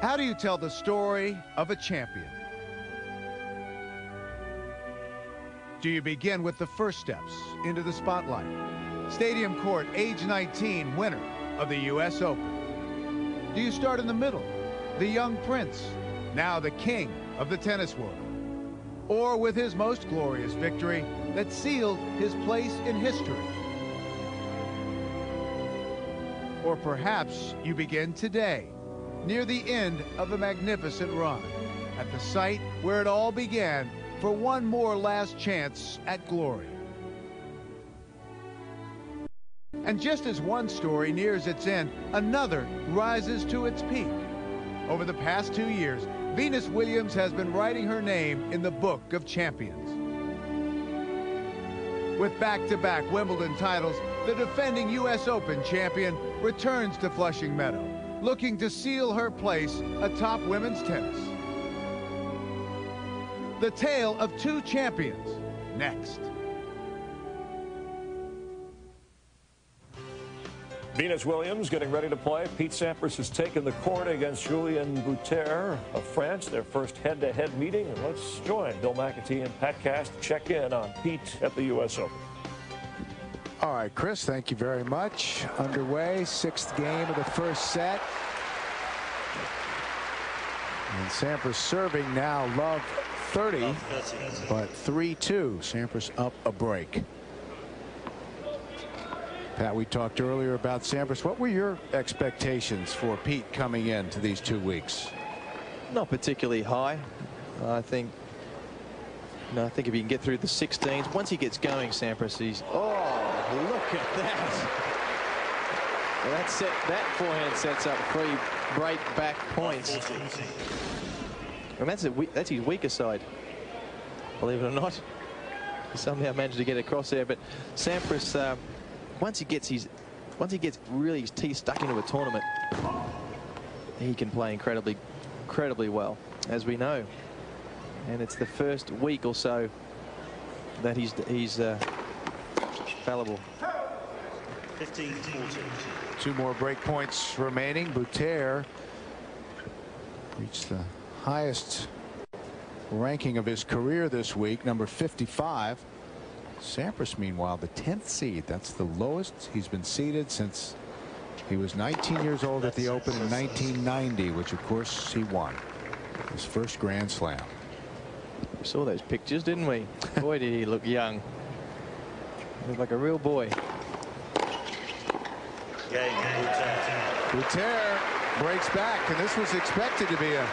How do you tell the story of a champion? Do you begin with the first steps into the spotlight? Stadium Court, age 19, winner of the U.S. Open. Do you start in the middle? The young prince, now the king of the tennis world. Or with his most glorious victory that sealed his place in history? Or perhaps you begin today, near the end of a magnificent run, at the site where it all began for one more last chance at glory. And just as one story nears its end, another rises to its peak. Over the past 2 years, Venus Williams has been writing her name in the book of champions. With back-to-back Wimbledon titles, the defending U.S. Open champion returns to Flushing Meadow, looking to seal her place atop women's tennis. The tale of two champions, next. Venus Williams getting ready to play. Pete Sampras has taken the court against Julien Boutter of France, their first head-to-head meeting. And let's join Bill McAtee and Pat Cass to check in on Pete at the U.S. Open. All right, Chris, thank you very much. Underway, sixth game of the first set. And Sampras serving now, love 30, but 3-2. Sampras up a break. Pat, we talked earlier about Sampras. What were your expectations for Pete coming into these 2 weeks? Not particularly high. I think if he can get through the 16s, once he gets going, Sampras, he's, oh, look at that. Well, that forehand sets up 3 break back points. And that's his weaker side, believe it or not. He somehow managed to get across there, but Sampras, once he gets really his teeth stuck into a tournament, he can play incredibly well, as we know. And it's the first week or so that he's fallible. 15-14. 2 more break points remaining. Boutter reached the highest ranking of his career this week, number 55. Sampras, meanwhile, the 10th seed. That's the lowest he's been seeded since he was 19 years old at the Open in 1990, which, of course, he won his first Grand Slam. We saw those pictures, didn't we? Boy, did he look young. He looked like a real boy. Boutter breaks back, and this was expected to be a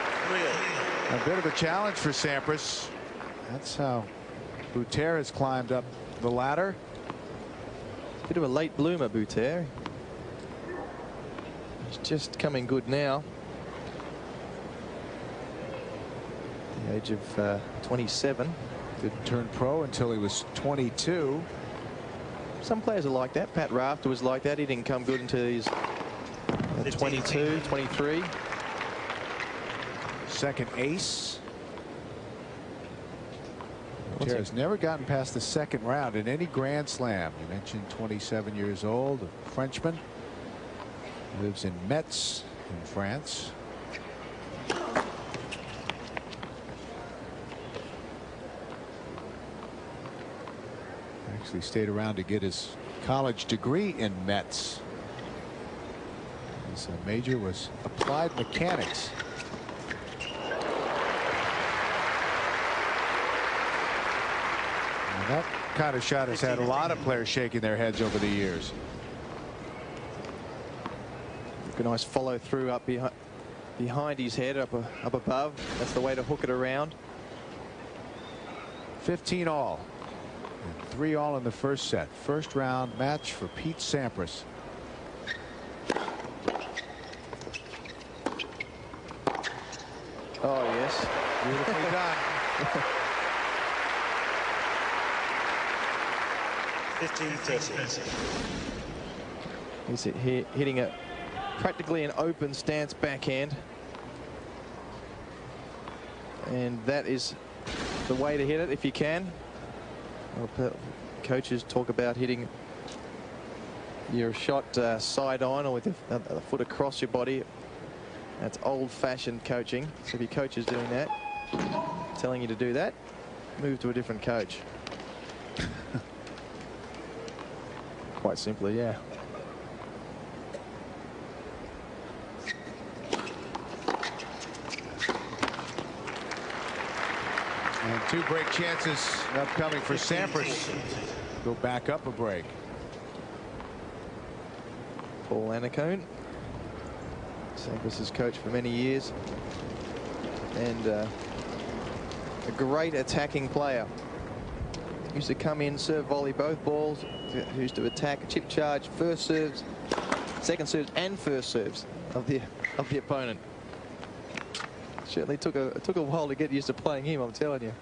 bit of a challenge for Sampras. That's how Boutter has climbed up the ladder. Bit of a late bloomer, Boutter. He's just coming good now. At the age of 27. Didn't turn pro until he was 22. Some players are like that. Pat Rafter was like that. He didn't come good until he's 22, 23. Second ace. Boutter has never gotten past the second round in any Grand Slam. You mentioned 27 years old, a Frenchman. Lives in Metz in France. Actually stayed around to get his college degree in Metz. His major was applied mechanics. And that kind of shot has had a lot of players shaking their heads over the years. A nice follow through up behind his head, up above. That's the way to hook it around. 15 all. And 3 all in the first set. First round match for Pete Sampras. Oh, yes. Beautifully done. 15-13. He's hitting a practically an open stance backhand. And that is the way to hit it if you can. Coaches talk about hitting your shot side on or with the foot across your body. That's old-fashioned coaching. So if your coach is doing that, telling you to do that, move to a different coach. Quite simply, yeah. And 2 break chances upcoming for Sampras. Go back up a break. Paul Annacone, Sampras' coach for many years, and a great attacking player. Used to come in, serve, volley both balls. Used to attack, chip charge, first serves, second serves, and first serves of the opponent. Certainly took a while to get used to playing him, I'm telling you.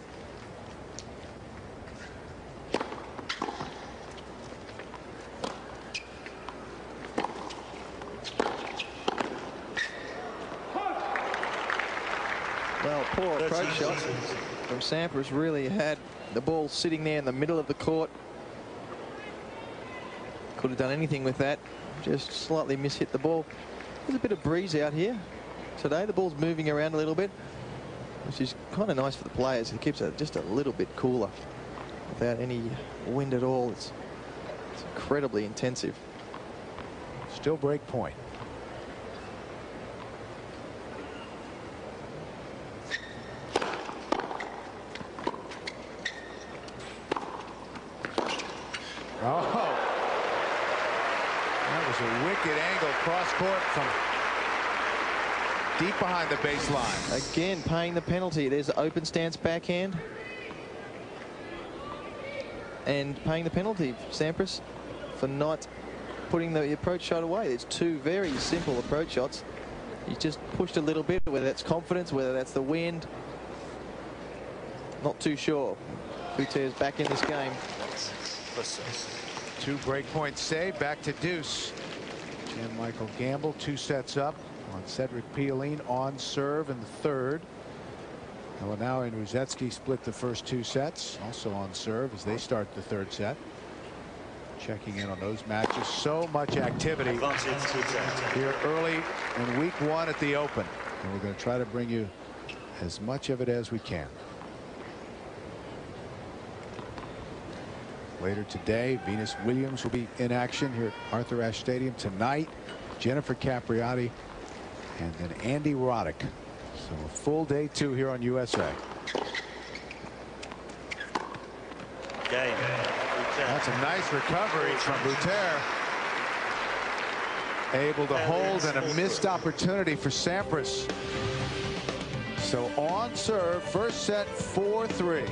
Well, poor approach shot from Sampras. Really had the ball sitting there in the middle of the court. Could have done anything with that. Just slightly mishit the ball. There's a bit of breeze out here today. The ball's moving around a little bit, which is kind of nice for the players. It keeps it just a little bit cooler without any wind at all. It's incredibly intensive. Still break point. Oh, that was a wicked angle cross court from deep behind the baseline. Again, paying the penalty. There's the open stance backhand. And paying the penalty, Sampras, for not putting the approach shot away. It's 2 very simple approach shots. He's just pushed a little bit, whether that's confidence, whether that's the wind. Not too sure. Boutter's back in this game. 2 break points saved. Back to deuce. Michael Gamble 2 sets up on Cedric Pioline on serve in the third. Now and Ruzetsky split the first 2 sets, also on serve as they start the third set. Checking in on those matches. So much activity here early in week 1 at the Open, and we're going to try to bring you as much of it as we can. Later today, Venus Williams will be in action here at Arthur Ashe Stadium tonight. Jennifer Capriati and then Andy Roddick. So a full day 2 here on USA. That's a nice recovery from Boutter. Able to hold, and a missed opportunity for Sampras. So on serve, first set 4-3.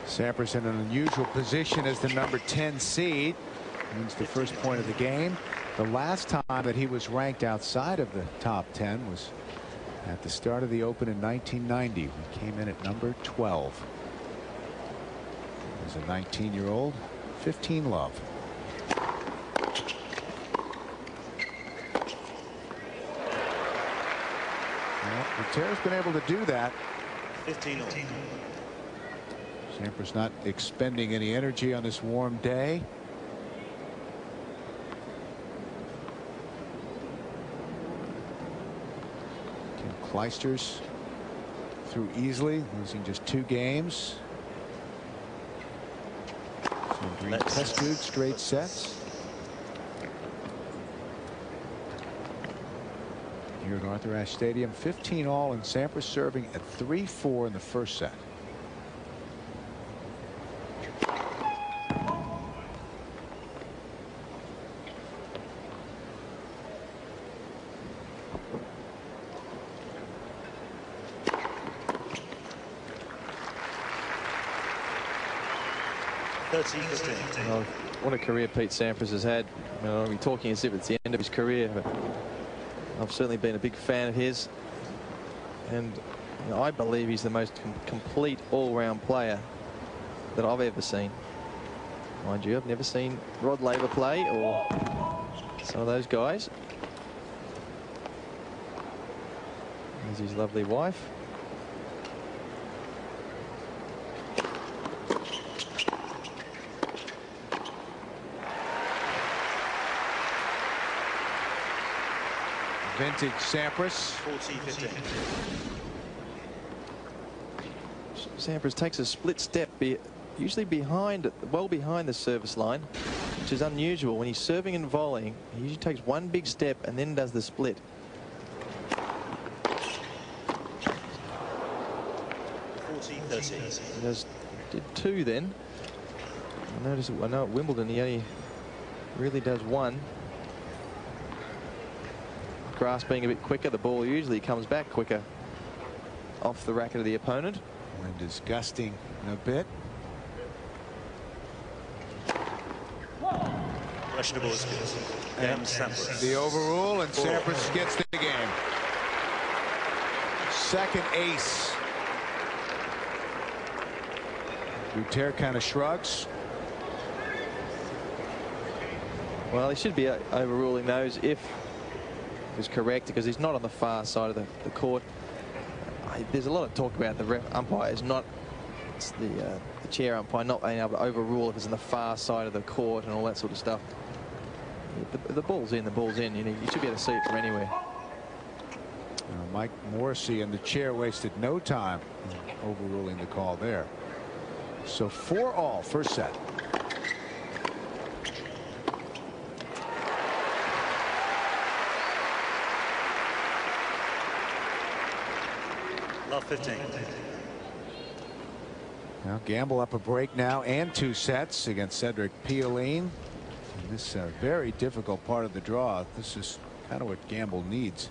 Sampras in an unusual position as the number 10 seed. Wins the first point of the game. The last time that he was ranked outside of the top 10 was at the start of the Open in 1990. He came in at number 12. As a 19-year-old, 15 love. Well, Boutter's been able to do that. 15. Sampras not expending any energy on this warm day. Tim Clijsters through easily, losing just 2 games. So Green tested straight sets. Here at Arthur Ashe Stadium, 15 all, and Sampras serving at 3-4 in the first set. Well, what a career Pete Sampras has had. I mean, I'll be talking as if it's the end of his career, but I've certainly been a big fan of his, and you know, I believe he's the most complete all-round player that I've ever seen. Mind you, I've never seen Rod Laver play or some of those guys. There's his lovely wife. vintage Sampras. 40-15. Sampras takes a split step, usually behind, well behind the service line, which is unusual. When he's serving and volleying, he usually takes one big step and then does the split. 40-13. He did two then. I know at Wimbledon he only really does one. Grass being a bit quicker, the ball usually comes back quicker off the racket of the opponent. Wind is gusting a bit. Questionable is good. And Sampras. The overrule, and Sampras gets the game. Second ace. Boutter kind of shrugs. Well, he should be overruling those if is correct, because he's not on the far side of the court. There's a lot of talk about the umpires not, it's the chair umpire not being able to overrule if it's on the far side of the court and all that sort of stuff. The ball's in, the ball's in. You should be able to see it from anywhere. Mike Morrissey and the chair wasted no time overruling the call there. So 4-all, first set. Love 15. Now Gamble up a break now and 2 sets against Cedric Pioline. This is a very difficult part of the draw. This is kind of what Gamble needs.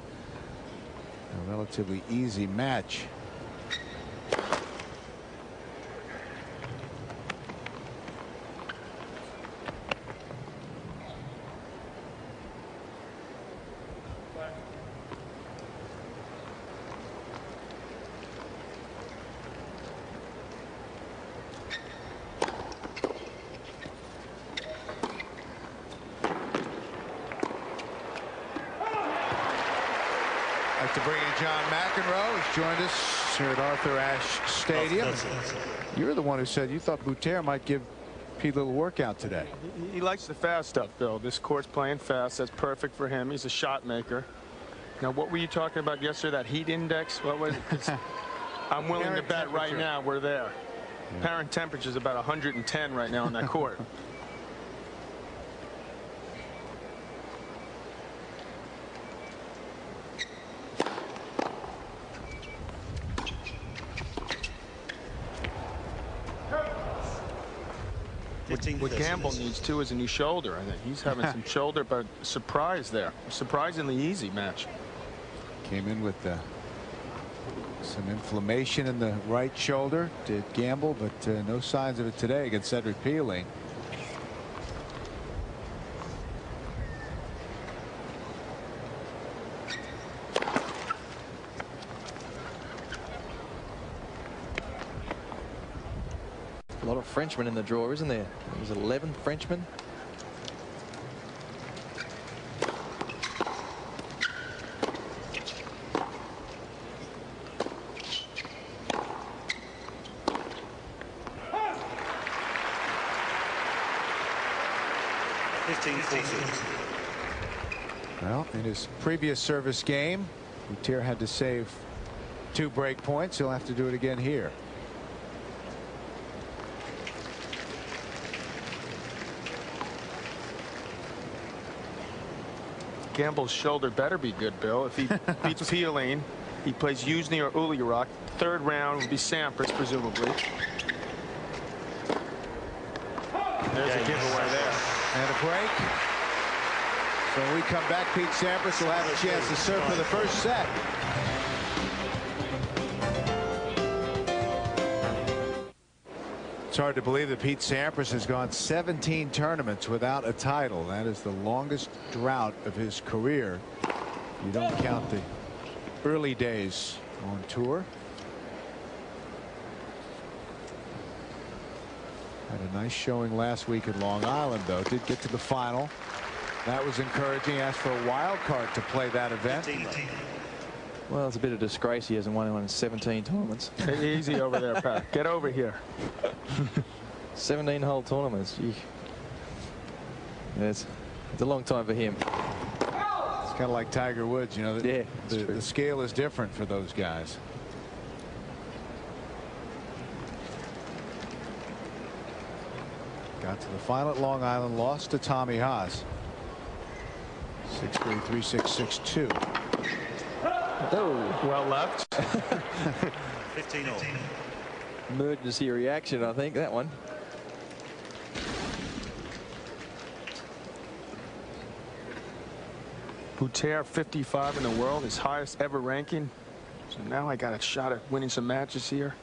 A relatively easy match. To bring in John McEnroe, who's joined us here at Arthur Ashe Stadium. You're the one who said you thought Boutter might give Pete a little workout today. He likes the fast stuff, Bill. This court's playing fast. That's perfect for him. He's a shot maker. Now, what were you talking about yesterday? That heat index? What was it? I'm willing to bet right now we're there. Yeah. Apparent temperature is about 110 right now on that court. What Gamble needs too is a new shoulder. I think he's having some shoulder, but surprise there. Surprisingly easy match. Came in with some inflammation in the right shoulder, did Gamble, but no signs of it today against Cedric Pioline. A lot of Frenchmen in the draw, isn't there? There's 11 Frenchmen. Well, in his previous service game, Boutter had to save 2 break points. He'll have to do it again here. Gamble's shoulder better be good, Bill. If he beats Pioline, he plays Usney or Uliarok. Third round would be Sampras, presumably. There's a giveaway there. And a break. So when we come back, Pete Sampras will have a chance to serve for the first set. It's hard to believe that Pete Sampras has gone 17 tournaments without a title. That is the longest drought of his career. You don't count the early days on tour. Had a nice showing last week at Long Island, though. Did get to the final. That was encouraging. Asked for a wild card to play that event. Well, it's a bit of disgrace he hasn't won in 17 tournaments. Easy over there, Pat. Get over here. 17-hole tournaments. Gee. It's a long time for him. kind of like Tiger Woods, you know. Yeah, the scale is different for those guys. Got to the final at Long Island, lost to Tommy Haas. 6-3, 3-6, 6-2. Oh, well left. 15-all. Emergency reaction, I think, that one. Boutter, 55 in the world, his highest ever ranking. So now I got a shot at winning some matches here.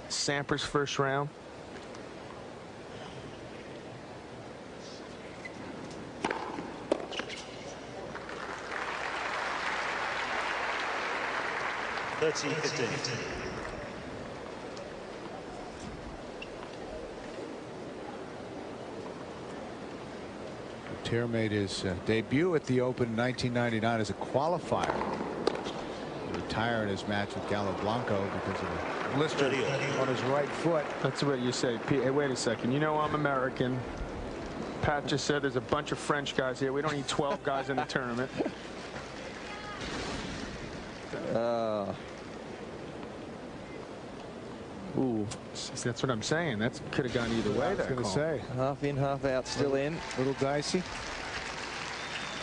Sampras first round. Boutter made his debut at the Open in 1999 as a qualifier. He retired in his match with Gallo Blanco because of a blister on his right foot. That's what you say. Hey, wait a second. You know I'm American. Pat just said there's a bunch of French guys here. We don't need 12 guys in the tournament. Ooh. That's what I'm saying. That could have gone either way. I was going to say. Half in, half out, still in. Little dicey.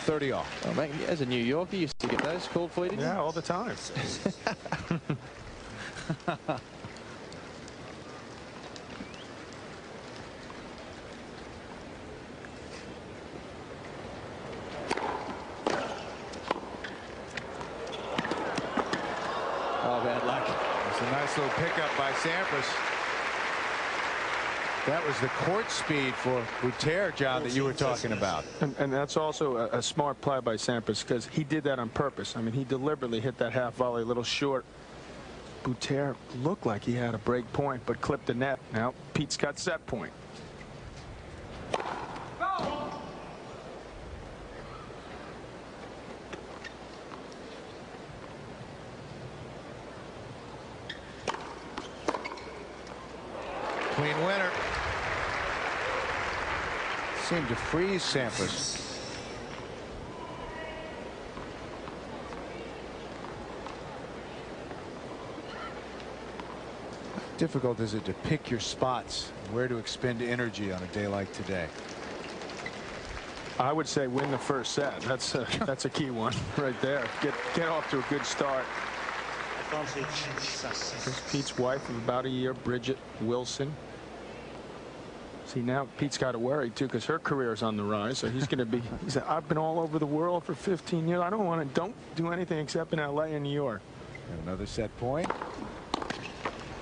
30 all. Oh, mate, as a New Yorker, you used to get those called for you, didn't you? Yeah, all the time. Oh, bad luck. It's a nice little pickup by Sampras. That was the court speed for Boutter, John, that you were talking about. And that's also a smart play by Sampras because he did that on purpose. I mean, he deliberately hit that half volley a little short. Boutter looked like he had a break point, but clipped the net. Now, Pete's got set point. Clean winner. Seemed to freeze Sampras. How difficult is it to pick your spots, where to expend energy on a day like today? I would say win the first set. That's a key one right there. Get off to a good start. Here's Pete's wife of about a year, Bridget Wilson. See, now Pete's got to worry too because her career is on the rise. So he's going to be. He said, "I've been all over the world for 15 years. I don't do anything except in LA and New York." And another set point.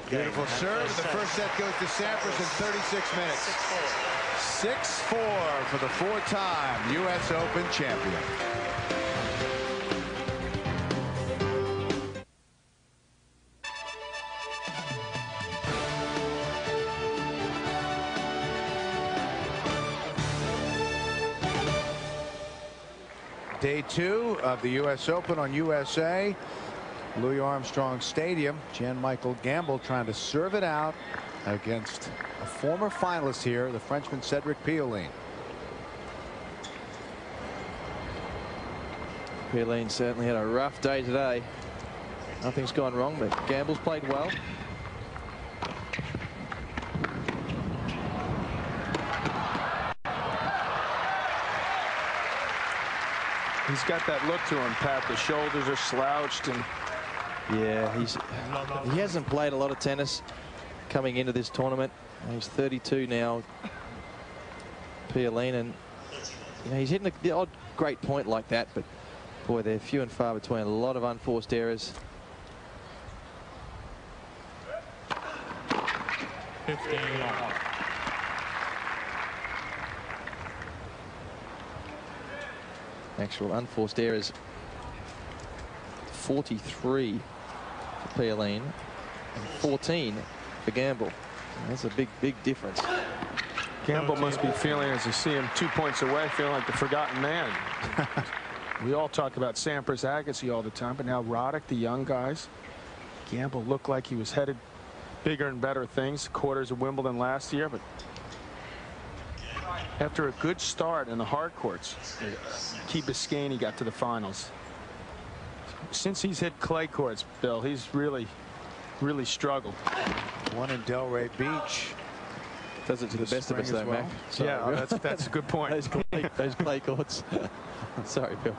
Beautiful serve. And the first set goes to Sampras in 36 minutes. 6-4 for the four-time U.S. Open champion. Day 2 of the U.S. Open on USA. Louis Armstrong Stadium. Jan Michael Gamble trying to serve it out against a former finalist here, the Frenchman Cedric Pioline. Pioline certainly had a rough day today. Nothing's gone wrong, but Gamble's played well. He's got that look to him, Pat. The shoulders are slouched, and yeah, he hasn't played a lot of tennis coming into this tournament. He's 32 now, Pioline, and you know, he's hitting the odd great point like that, but boy, they're few and far between. A lot of unforced errors. 15 all. Actual unforced errors 43 for Pioline and 14 for Gamble. That's a big difference. Gamble must be feeling, as you see him 2 points away, feeling like the forgotten man. We all talk about Sampras, Agassi all the time, but now Roddick, the young guys. Gamble looked like he was headed bigger and better things. Quarters of Wimbledon last year, but after a good start in the hard courts, Key Biscayne got to the finals. Since he's hit clay courts, Bill, he's really struggled. One in Delray Beach. Does it to the best of us, though, Mac. Sorry, yeah, that's a good point. those clay courts. Sorry, Bill.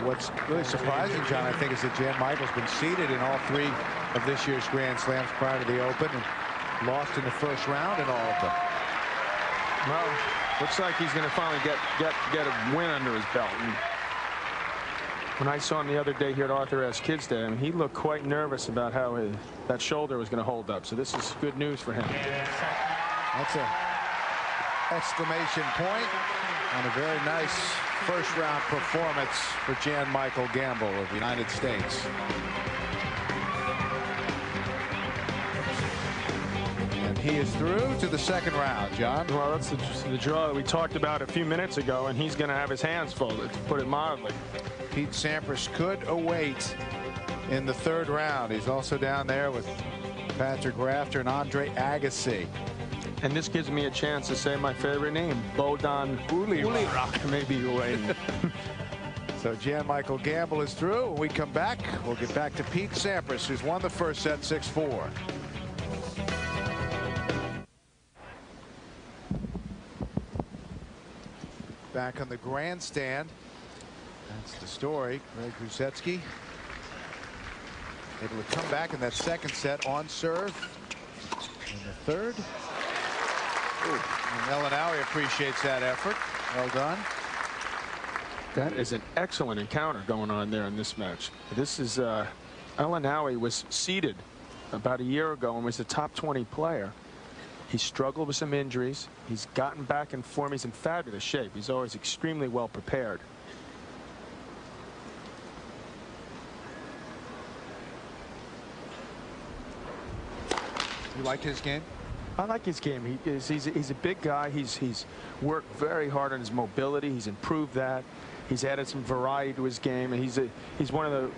What's really surprising, John, I think, is that Jan Michael's been seeded in all 3 of this year's Grand Slams prior to the Open and lost in the first round in all of them. Well, looks like he's going to finally get a win under his belt. And when I saw him the other day here at Arthur Ashe Kids Day, I mean, he looked quite nervous about how that shoulder was going to hold up. So this is good news for him. That's a exclamation point on a very nice first-round performance for Jan Michael Gamble of the United States. And he is through to the second round, John. Well, that's the draw that we talked about a few minutes ago, and he's going to have his hands full, to put it mildly. Pete Sampras could await in the third round. He's also down there with Patrick Rafter and Andre Agassi. And this gives me a chance to say my favorite name, Bodan Ulirak, maybe waiting. So Jan Michael Gamble is through. When we come back, we'll get back to Pete Sampras, who's won the first set 6-4. Back on the grandstand. That's the story. Greg Rusetsky able to come back in that second set on serve. In the third. And Elanawi appreciates that effort. Well done. That is an excellent encounter going on there in this match. This is Elanawi was seeded about a year ago and was a top 20 player. He struggled with some injuries. He's gotten back in form. He's in fabulous shape. He's always extremely well prepared. You like his game? I like his game. He's a big guy. He's worked very hard on his mobility. He's improved that. He's added some variety to his game, and he's one of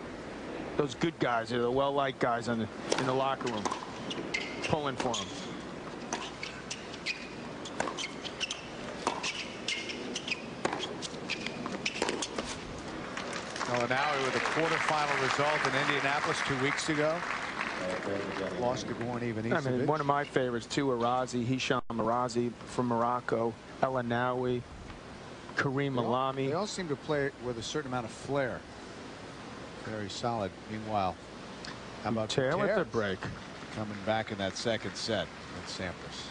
those good guys, the well-liked guys in the locker room, pulling for him. Elanawi with a quarterfinal result in Indianapolis 2 weeks ago. Lost to Goran Ivanisevic. I mean, one of my favorites too, Arazi, Hisham Arazi from Morocco, Elanawi, Kareem Alami. They all seem to play with a certain amount of flair. Very solid. Meanwhile, how about Boutter with the break? Coming back in that second set with Sampras.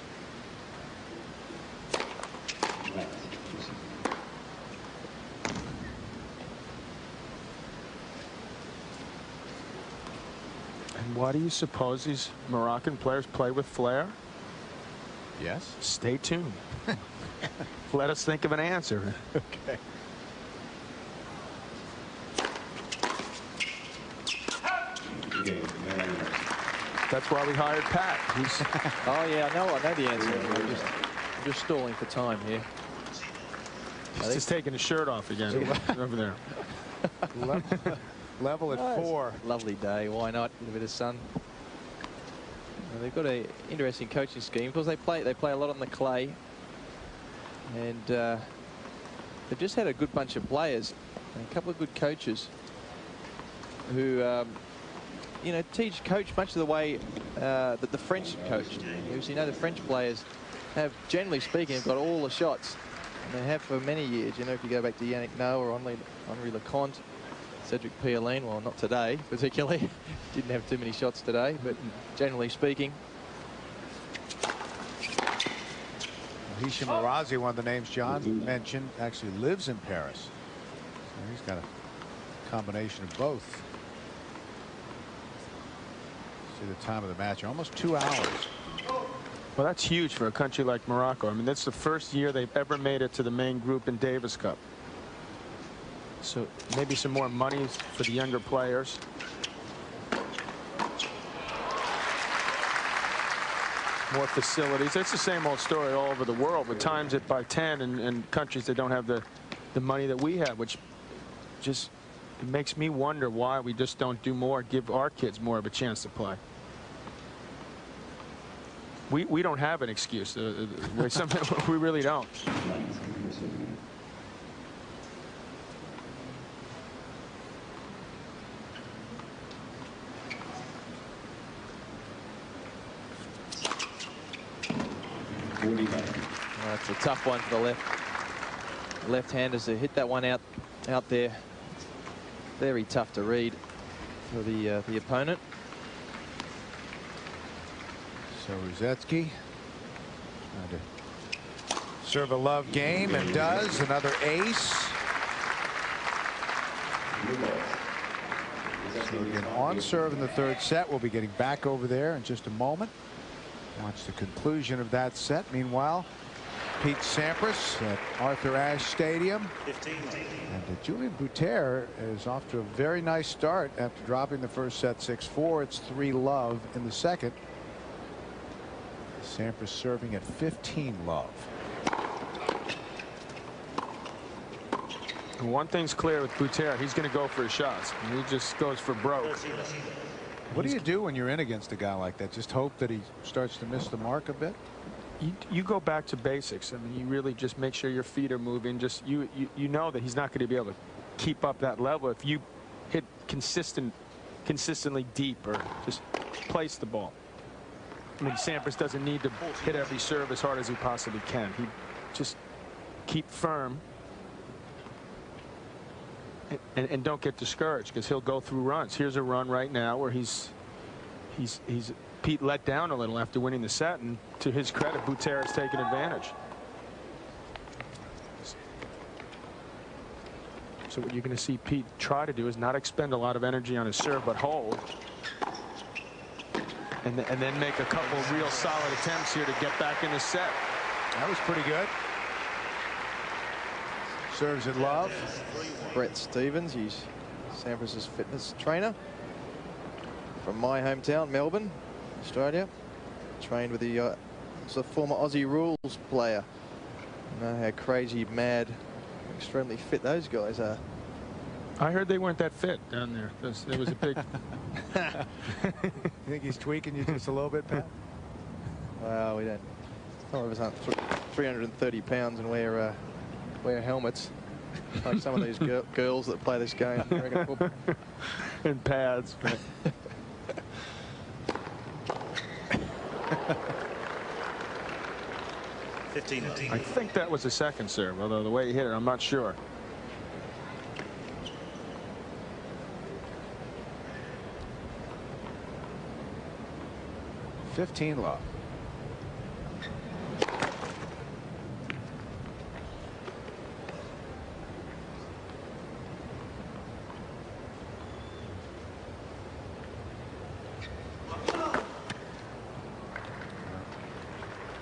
And why do you suppose these Moroccan players play with flair? Yes. Stay tuned. Let us think of an answer. Okay. That's why we hired Pat. Oh yeah, I know the answer. I'm just stalling for time here. He's just taking his shirt off again over there. Level at 4. Lovely day. Why not? A bit of sun. Well, they've got an interesting coaching scheme. Of course, they play a lot on the clay, and they've just had a good bunch of players, and a couple of good coaches who, you know, coach much of the way that the French coached. You know, the French players have, generally speaking, have got all the shots, and they have for many years. You know, if you go back to Yannick Noah or Henri Leconte, Cedric Pioline, well, not today particularly. Didn't have too many shots today, but generally speaking. Hisham Arazi, one of the names John mentioned, actually lives in Paris. So he's got a combination of both. See the time of the match, almost 2 hours. Well, that's huge for a country like Morocco. I mean, that's the first year they've ever made it to the main group in Davis Cup. So maybe some more money for the younger players. More facilities. It's the same old story all over the world, with times it by 10 and countries that don't have the money that we have, which just it makes me wonder why we just don't do more, give our kids more of a chance to play. we don't have an excuse. We really don't. It's a tough one for the left-handers to hit that one out there. Very tough to read for the opponent. So Ruzetsky trying to serve a love game and does. Another ace. So again, on serve in the third set. We'll be getting back over there in just a moment. Watch the conclusion of that set. Meanwhile, Pete Sampras at Arthur Ashe Stadium. 15. And Julien Boutter is off to a very nice start after dropping the first set 6-4. It's 3-love in the second. Sampras serving at 15-love. One thing's clear with Boutter, he's going to go for his shots. He just goes for broke. What do you do when you're in against a guy like that? Just hope that he starts to miss the mark a bit? You go back to basics. I mean, you really just make sure your feet are moving. Just you know that he's not going to be able to keep up that level if you hit consistently deep or just place the ball. I mean, Sampras doesn't need to hit every serve as hard as he possibly can. He just keep firm and don't get discouraged, because he'll go through runs. Here's a run right now where he's Pete let down a little after winning the set, and to his credit, Boutter has taken advantage. So what you're going to see Pete try to do is not expend a lot of energy on his serve, but hold, and then make a couple of real solid attempts here to get back in the set. That was pretty good. Serves at love. Brett Stevens, he's Sampras' fitness trainer from my hometown, Melbourne, Australia. Trained with the former Aussie rules player. You know how crazy, mad, extremely fit those guys are. I heard they weren't that fit down there. There was a big. You think he's tweaking you just a little bit, Pat? Well, we don't. Some of us aren't 330 pounds and wear helmets like some of these girls that play this game. And pads. 15. I think that was a second serve, although the way he hit it, I'm not sure. $15-love.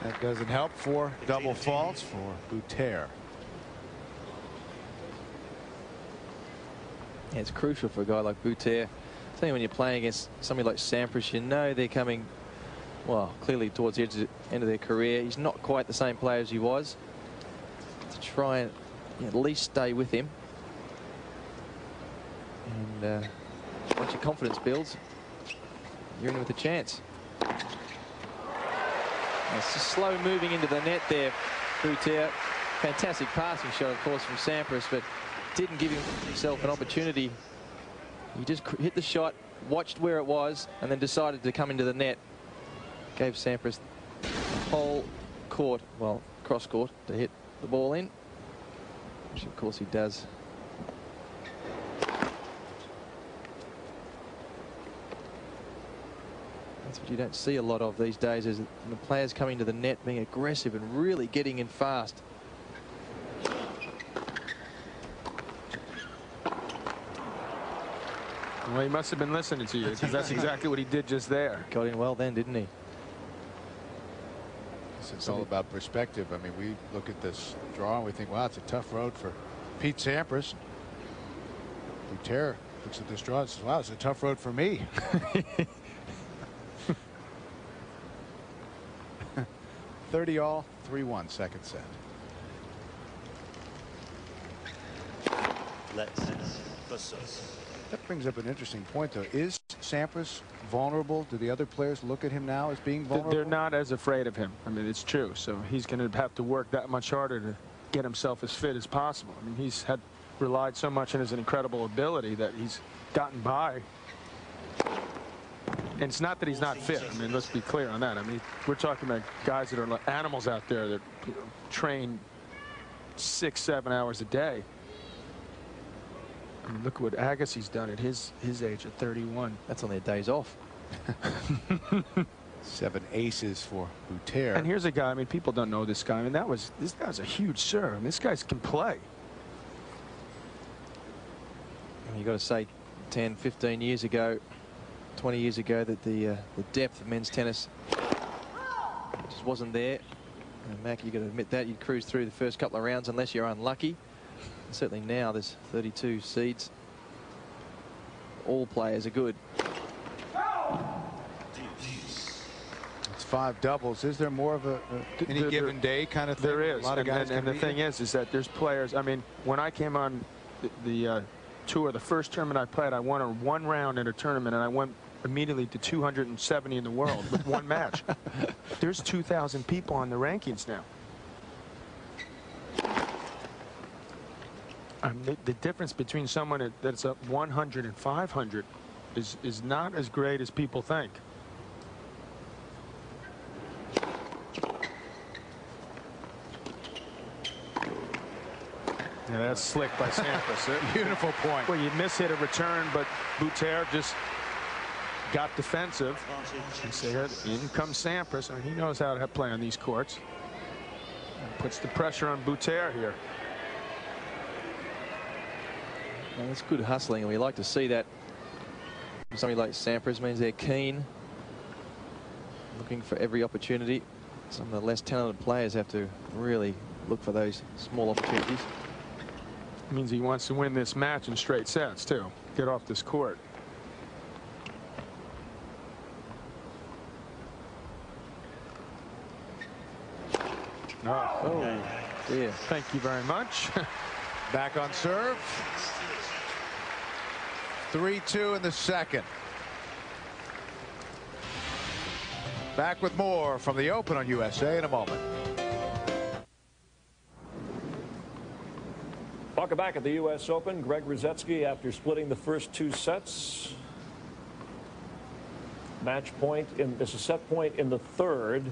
That doesn't help for double faults for Boutter. Yeah, it's crucial for a guy like Boutter. I tell you, when you're playing against somebody like Sampras, you know they're coming, well, clearly towards the end of their career. He's not quite the same player as he was. To try and at least stay with him. And once your confidence builds, you're in with a chance. It's just slow moving into the net there, Boutter. Fantastic passing shot, of course, from Sampras, but didn't give himself an opportunity. He just hit the shot, watched where it was, and then decided to come into the net. Gave Sampras the whole court, well, cross court, to hit the ball in, which of course he does. That's what you don't see a lot of these days, is the players coming to the net being aggressive and really getting in fast. Well, he must have been listening to you, because that's exactly what he did just there. Got in well then, didn't he? It's all about perspective. I mean, we look at this draw and we think, wow, it's a tough road for Pete Sampras. Boutter looks at this draw and says, wow, it's a tough road for me. 30-all, 3-1, second set. Let's. That brings up an interesting point, though. Is Sampras vulnerable? Do the other players look at him now as being vulnerable? They're not as afraid of him. I mean, it's true. So he's going to have to work that much harder to get himself as fit as possible. I mean, he's relied so much on his incredible ability that he's gotten by. And it's not that he's not fit. I mean, let's be clear on that. I mean, we're talking about guys that are like animals out there that train 6-7 hours a day. I mean, look what Agassi's done at his age at 31. That's on their days off. 7 aces for Boutter. And here's a guy, I mean, people don't know this guy. I mean, this guy's a huge serve. I mean, this guy can play. You got to say 10, 15 years ago, 20 years ago, that the depth of men's tennis just wasn't there. And Mac, you got to admit that. You'd cruise through the first couple of rounds unless you're unlucky. And certainly now there's 32 seeds. All players are good. It's 5 doubles. Is there more of any given day kind of thing? There is. A lot of guys and the thing is that there's players. I mean, when I came on the tour, the first tournament I played, I won a 1 round in a tournament, and I went immediately to 270 in the world with 1 match. There's 2,000 people on the rankings now. I mean, the difference between someone that's up 100 and 500 is not as great as people think. Yeah, that's slick by Sampras. Beautiful point. Well, you miss-hit a return, but Boutter just got defensive. And said, in comes Sampras, and he knows how to play on these courts. And puts the pressure on Boutter here. Well, that's good hustling, and we like to see that. Somebody like Sampras means they're keen, looking for every opportunity. Some of the less talented players have to really look for those small opportunities. Means he wants to win this match in straight sets, too. Get off this court. Oh, dear. Thank you very much. Back on serve. 3-2 in the second. Back with more from the Open on USA in a moment. Welcome back at the U.S. Open. Greg Rusedski, after splitting the first 2 sets. Match point in this is set point in the third.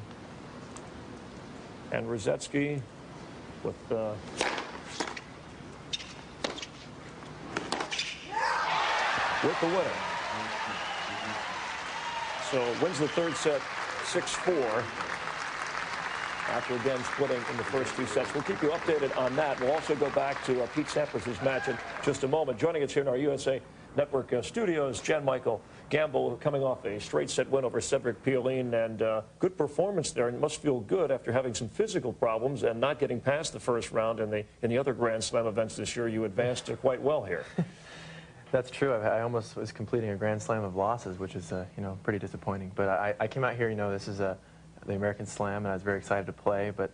And Rusedski with the winner. So wins the third set 6-4. After again splitting in the first 2 sets. We'll keep you updated on that. We'll also go back to Pete Sampras' match in just a moment. Joining us here in our USA Network studios, Jan Michael Gamble, coming off a straight set win over Cedric Pioline, and good performance there. And it must feel good after having some physical problems and not getting past the first round in the other Grand Slam events this year. You advanced quite well here. That's true. I almost was completing a Grand Slam of losses, which is you know, pretty disappointing. But I came out here, you know, this is the American Slam, and I was very excited to play, but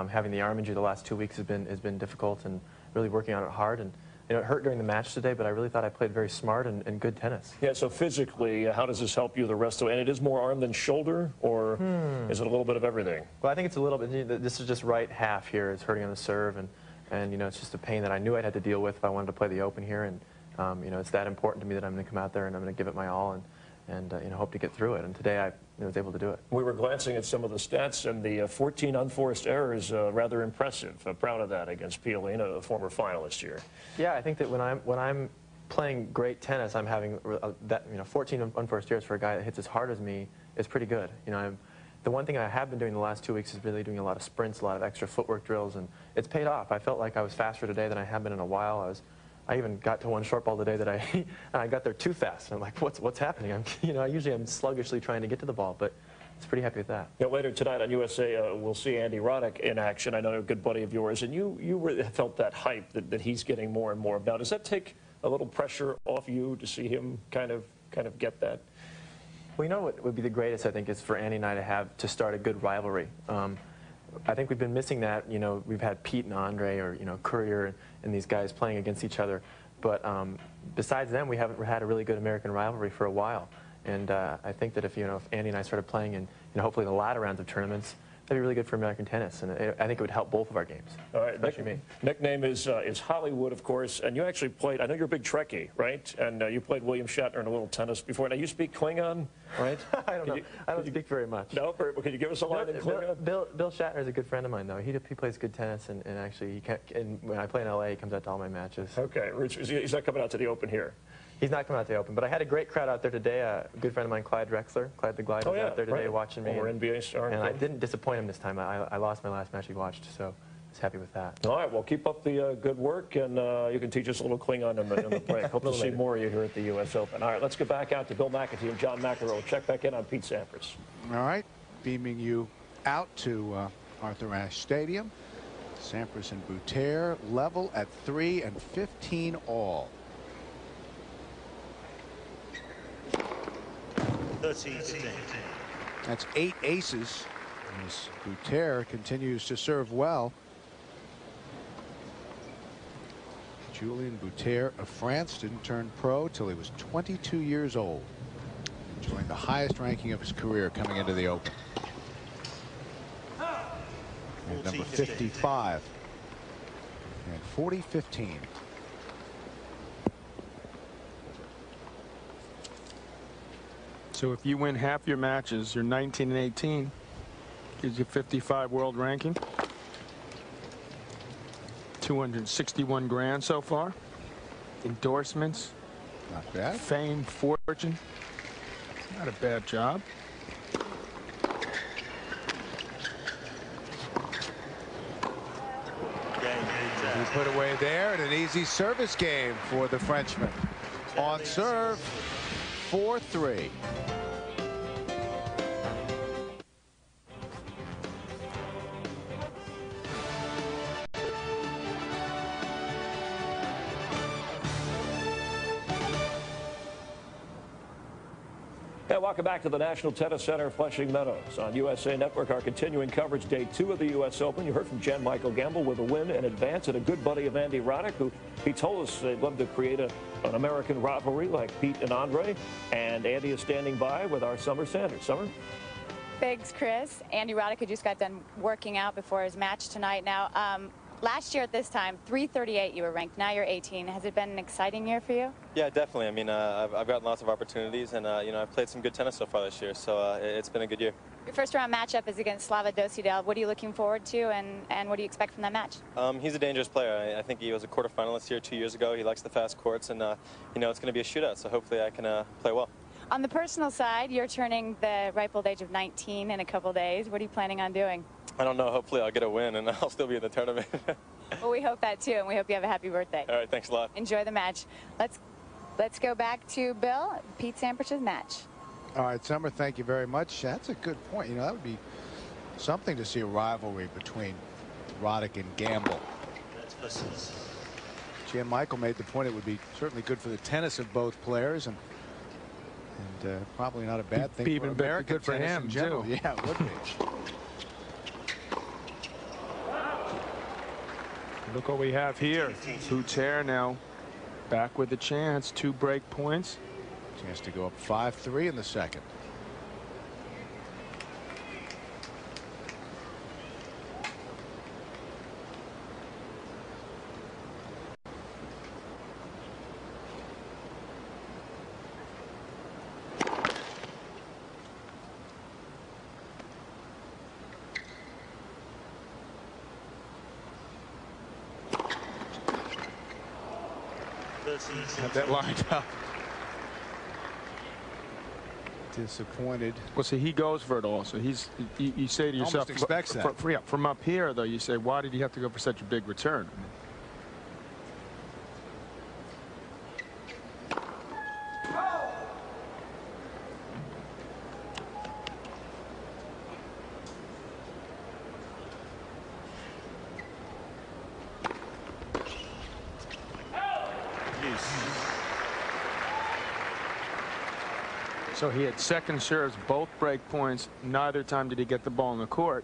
having the arm injury the last 2 weeks has been difficult, and really working on it hard. And you know, it hurt during the match today, but I really thought I played very smart and good tennis. Yeah. So physically, how does this help you the rest of it? And it is more arm than shoulder, or is it a little bit of everything? Well, I think it's a little bit. This is just right half here. It's hurting on the serve, and you know, it's just a pain that I knew I'd had to deal with if I wanted to play the Open here. And you know, it's that important to me that I'm going to come out there and I'm going to give it my all, and you know, hope to get through it. And today I was able to do it. We were glancing at some of the stats, and the 14 unforced errors, rather impressive. Proud of that against Pioline, a former finalist here. Yeah, I think that when I'm playing great tennis, I'm having that, you know, 14 unforced errors for a guy that hits as hard as me is pretty good. You know, the one thing I have been doing the last 2 weeks is really doing a lot of sprints, a lot of extra footwork drills, and it's paid off. I felt like I was faster today than I have been in a while. I even got to one short ball today that I got there too fast. And I'm like, what's happening? You know, usually I'm sluggishly trying to get to the ball, but it's pretty happy with that. Yeah, later tonight on USA, we'll see Andy Roddick in action. I know a good buddy of yours, and you really felt that hype that he's getting more and more of. Now, does that take a little pressure off you to see him kind of get that? Well, you know what would be the greatest, I think, is for Andy and I to have to start a good rivalry. I think we've been missing that. You know, we've had Pete and Andre, or you know, Courier and these guys playing against each other, But besides them, we haven't had a really good American rivalry for a while. And I think that if Andy and I started playing in hopefully the latter rounds of tournaments, that'd be really good for American tennis, and I think it would help both of our games. All right, especially me. Nickname is Hollywood, of course, and you actually played. I know you're a big Trekkie, right? And you played William Shatner in a little tennis before. Now you speak Klingon, right? I don't know. I don't speak very much. No, but can you give us a line in Klingon? Bill Shatner is a good friend of mine, though. He plays good tennis, and actually, when I play in LA, he comes out to all my matches. Okay, he's not coming out to the Open here. He's not coming out to the Open, but I had a great crowd out there today. A good friend of mine, Clyde Drexler, Clyde the Glide, was out there today watching me. Former NBA star. And I didn't disappoint him this time. I lost my last match he watched, so I was happy with that. All right, well, keep up the good work, and you can teach us a little Klingon in the break. Hope to see more of you here at the U.S. Open. All right, let's get back out to Bill McAtee and John McEnroe. We'll check back in on Pete Sampras. All right, beaming you out to Arthur Ashe Stadium. Sampras and Boutter level at 3 and 15 all. 13-15. That's 8 aces as Boutter continues to serve well. Julien Boutter of France didn't turn pro till he was 22 years old, enjoying the highest ranking of his career coming into the Open. And number 55 and 40-15. So if you win half your matches, you're 19 and 18. Gives you 55 world ranking. 261 grand so far. Endorsements. Not bad. Fame, fortune. Not a bad job. He put away there, and an easy service game for the Frenchman. On serve, 4-3. And welcome back to the National Tennis Center, Flushing Meadows. On USA Network, our continuing coverage, day 2 of the U.S. Open. You heard from Jan Michael Gamble with a win in advance, and a good buddy of Andy Roddick, who he told us they'd love to create an American rivalry like Pete and Andre. And Andy is standing by with our Summer Sanders. Summer? Thanks, Chris. Andy Roddick, who just got done working out before his match tonight. Now, last year at this time, 338 you were ranked. Now you're 18. Has it been an exciting year for you? Yeah, definitely. I mean, I've gotten lots of opportunities, and I've played some good tennis so far this year, so it's been a good year. Your first round matchup is against Slava Dosidel. What are you looking forward to, and what do you expect from that match? He's a dangerous player. I think he was a quarterfinalist here 2 years ago. He likes the fast courts, and it's going to be a shootout, so hopefully I can play well. On the personal side, you're turning the ripe old age of 19 in a couple days. What are you planning on doing? I don't know. Hopefully I'll get a win, and I'll still be in the tournament. Well, we hope that, too, and we hope you have a happy birthday. All right, thanks a lot. Enjoy the match. Let's go back to Bill, Pete Sampras' match. All right, Summer, thank you very much. That's a good point. That would be something to see a rivalry between Roddick and Gamble. Jan Michael made the point it would be certainly good for the tennis of both players, and probably not a bad thing. Be for even American good for tennis him, in general. too. Yeah, it would be. Look what we have here. Boutter now back with a chance. 2 break points. Chance to go up 5-3 in the second. Have that lined up. Disappointed. Well, see, he goes for it all. So you say to yourself, Almost expects that. From up here, though, you say, why did he have to go for such a big return? So he had second serves, both break points. Neither time did he get the ball in the court.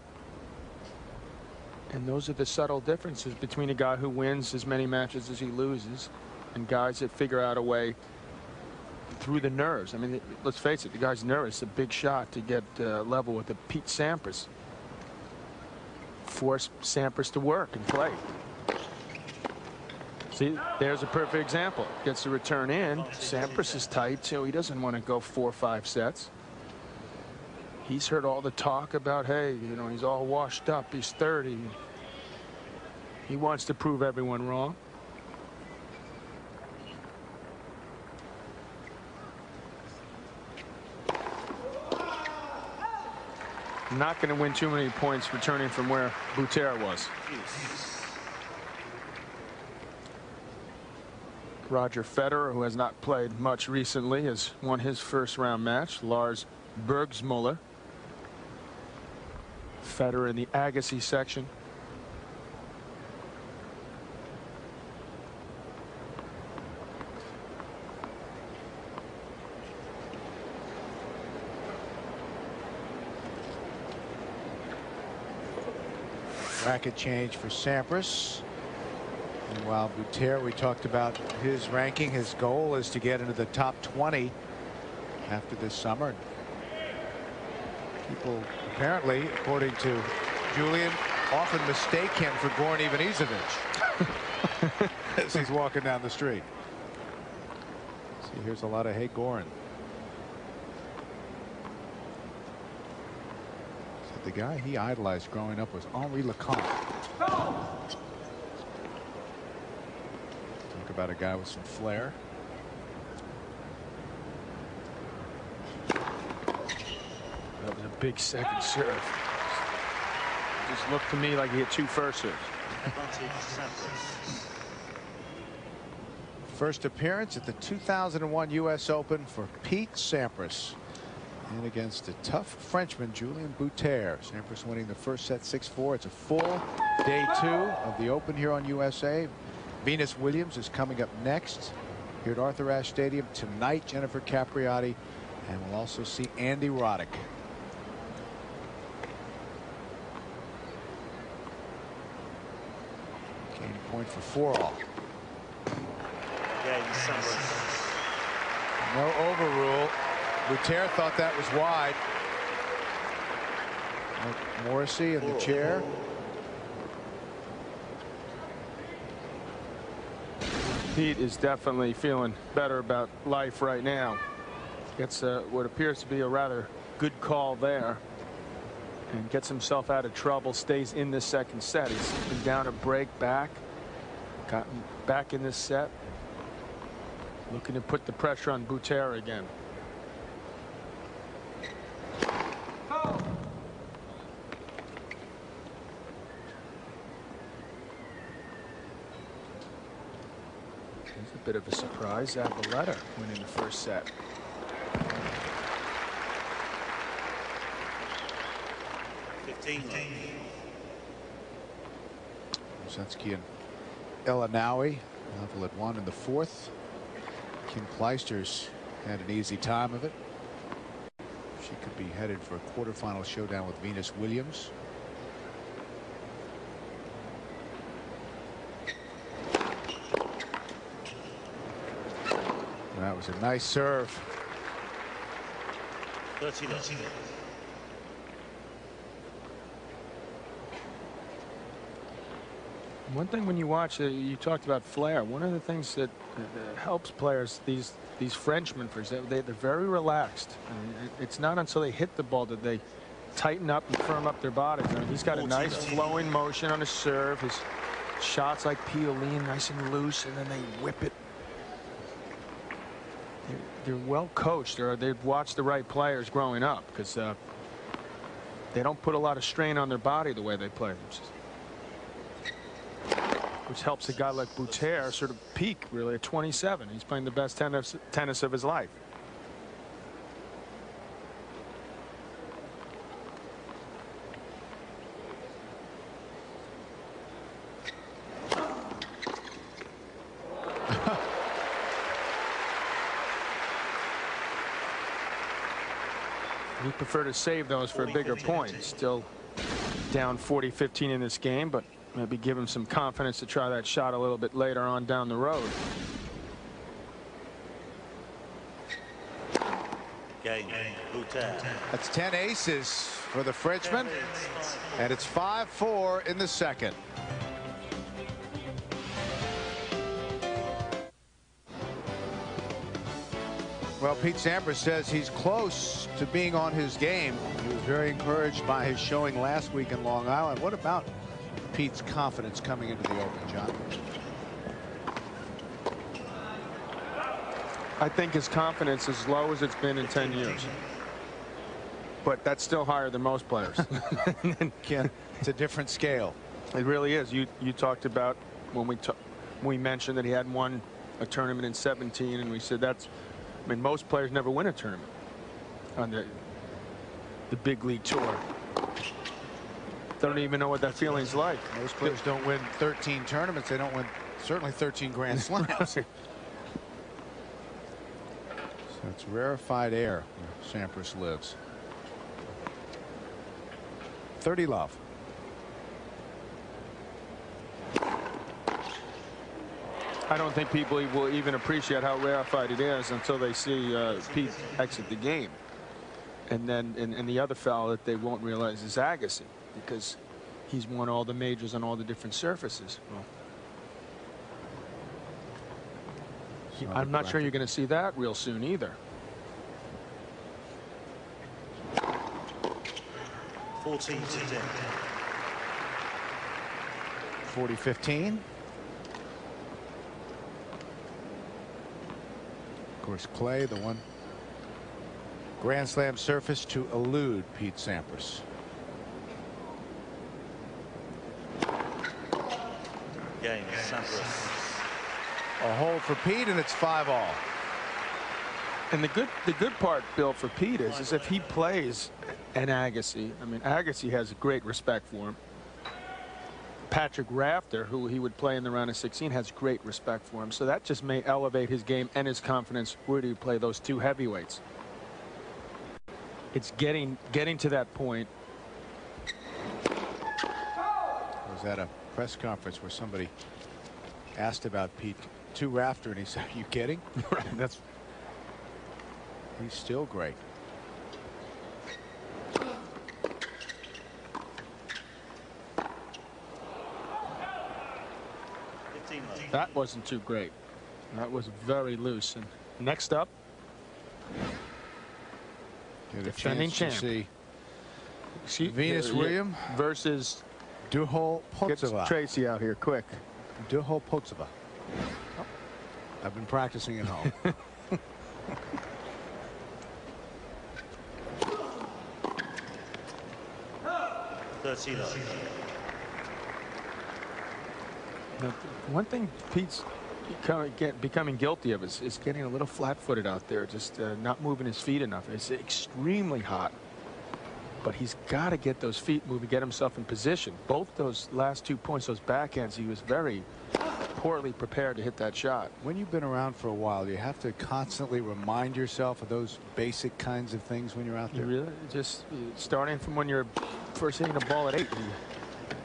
And those are the subtle differences between a guy who wins as many matches as he loses. and guys that figure out a way through the nerves. I mean, let's face it, the guy's nervous. It's a big shot to get level with the Pete Sampras. Force Sampras to work and play. See, there's a perfect example. Gets the return in. Sampras is tight, so he doesn't want to go 4 or 5 sets. He's heard all the talk about, hey, you know, he's all washed up. He's 30. He wants to prove everyone wrong. Not going to win too many points returning from where Boutter was. Roger Federer, who has not played much recently, has won his first round match. Lars Bergsmuller. Federer in the Agassi section. Racket change for Sampras. Meanwhile, Boutter, we talked about his ranking. His goal is to get into the top 20 after this summer. People apparently, according to Julien, often mistake him for Goran Ivanisevic as he's walking down the street. See, here's a lot of hey Goran. So the guy he idolized growing up was Henri Lecomte. Talk about a guy with some flair. That was a big second serve. Just looked to me like he had 2 first serves. First appearance at the 2001 U.S. Open for Pete Sampras. And against a tough Frenchman, Julien Boutter. Sampras winning the first set 6-4. It's a full day 2 of the Open here on USA. Venus Williams is coming up next here at Arthur Ashe Stadium tonight. Jennifer Capriati, and we'll also see Andy Roddick. Game point for 4-all. No overrule. Boutter thought that was wide. Morrissey in the chair. Pete is definitely feeling better about life right now. Gets what appears to be a rather good call there and gets himself out of trouble. Stays in this second set. He's been down a break back. Gotten back in this set. Looking to put the pressure on Boutter again. A bit of a surprise. Zabaleta winning the first set. Rosensky and Elanawi level at 1 in the 4th. Kim Clijsters had an easy time of it. She could be headed for a quarterfinal showdown with Venus Williams. That was a nice serve. 30. One thing when you watch, you talked about flair. One of the things that helps players, these Frenchmen, for example, they're very relaxed. I mean, it's not until they hit the ball that they tighten up and firm up their bodies. I mean, he's got a nice flowing motion on his serve. His shots like Piolín, nice and loose, and then they whip it. They're well coached, or they've watched the right players growing up, because they don't put a lot of strain on their body the way they play. Which helps a guy like Boutter sort of peak really at 27. He's playing the best tennis of his life. We prefer to save those for a bigger point. Still down 40-15 in this game, but maybe give him some confidence to try that shot a little bit later on down the road. Game, Boutter. That's 10 aces for the Frenchman, and it's 5-4 in the second. Well, Pete Sampras says he's close to being on his game. He was very encouraged by his showing last week in Long Island. What about Pete's confidence coming into the Open, John? I think his confidence is as low as it's been in 10 years. But that's still higher than most players. It's a different scale. It really is. You talked about when we mentioned that he hadn't won a tournament in 17, and we said that's, I mean, most players never win a tournament on the big league tour. Don't even know what that feeling's like. Most players don't win 13 tournaments. They don't win certainly 13 Grand Slams. So it's rarefied air where Sampras lives. 30 love. I don't think people will even appreciate how rarefied it is until they see Pete exit the game. And then and the other fellow that they won't realize is Agassi, because he's won all the majors on all the different surfaces. Well, I'm not sure you're going to see that real soon either. 14 to 10. 40-15. Of course, clay, the one Grand Slam surface to elude Pete Sampras. Game, Sampras. A hole for Pete, and it's 5-all. And the good part, Bill, for Pete is if he plays an Agassi. I mean, Agassi has a great respect for him. Patrick Rafter, who he would play in the round of 16, has great respect for him. So that just may elevate his game and his confidence where do you play those two heavyweights. It's getting to that point. I was at a press conference where somebody asked about Pete to Rafter, and he said, "Are you kidding?" Right, he's still great. That wasn't too great. That was very loose. And next up, defending champ. Venus Williams versus Duho Potsova. Tracy out here quick. Duho Potsova. Oh, I've been practicing at home. One thing Pete's becoming guilty of is getting a little flat-footed out there, just not moving his feet enough. It's extremely hot, but he's got to get those feet moving, get himself in position. Both those last 2 points, those backhands, he was very poorly prepared to hit that shot. When you've been around for a while, you have to constantly remind yourself of those basic kinds of things when you're out there. You really just starting from when you're first hitting a ball at 8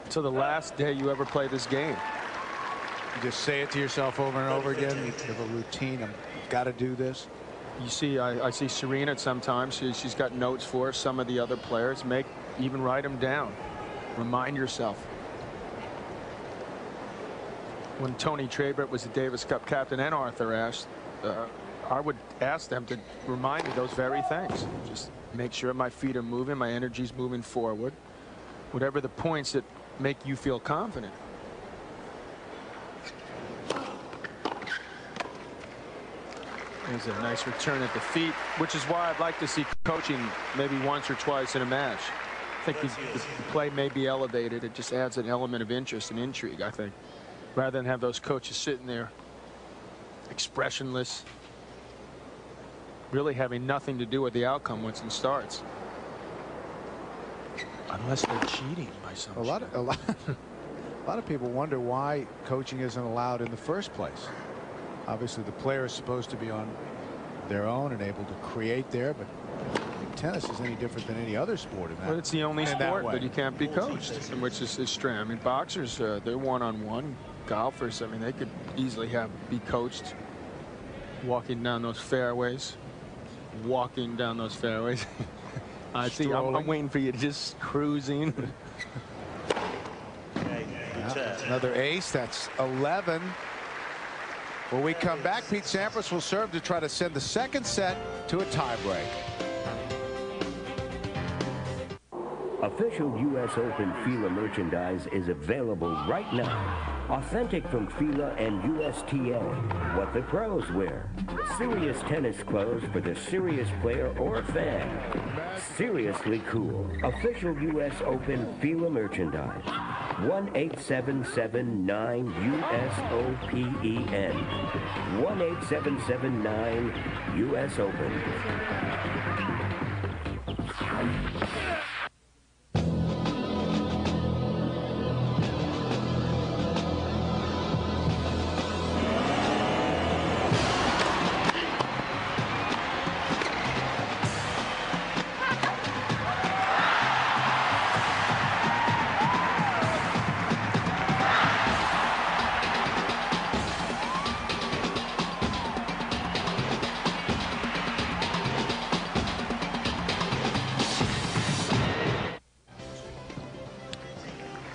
to the last day you ever play this game. You just say it to yourself over and over again. You have a routine. I've got to do this. You see, I see Serena sometimes. She's got notes for some of the other players. Even write them down. Remind yourself. When Tony Trabert was the Davis Cup captain and Arthur Ashe, I would ask them to remind me those very things. Just make sure my feet are moving, my energy's moving forward. Whatever the points that make you feel confident. There's a nice return at the feet, which is why I'd like to see coaching maybe once or twice in a match. I think the play may be elevated. It just adds an element of interest and intrigue, I think, rather than have those coaches sitting there expressionless, really having nothing to do with the outcome once it starts. Unless they're cheating by some A lot of people wonder why coaching isn't allowed in the first place. Obviously, the player is supposed to be on their own and able to create there, but tennis is any different than any other sport in that. Well, it's the only sport that you can't be coached, which is strange. I mean, boxers, they're one-on-one. Golfers, I mean, they could easily be coached walking down those fairways. walking down those fairways. I see. I'm waiting for you to just cruising. Another ace. That's 11. When we come back, Pete Sampras will serve to try to send the second set to a tiebreak. Official U.S. Open Fila merchandise is available right now. Authentic from Fila and USTA. What the pros wear. Serious tennis clothes for the serious player or fan. Seriously cool. Official U.S. Open Fila merchandise. 1-877-9-USOPEN. 1-877-9-US-OPEN.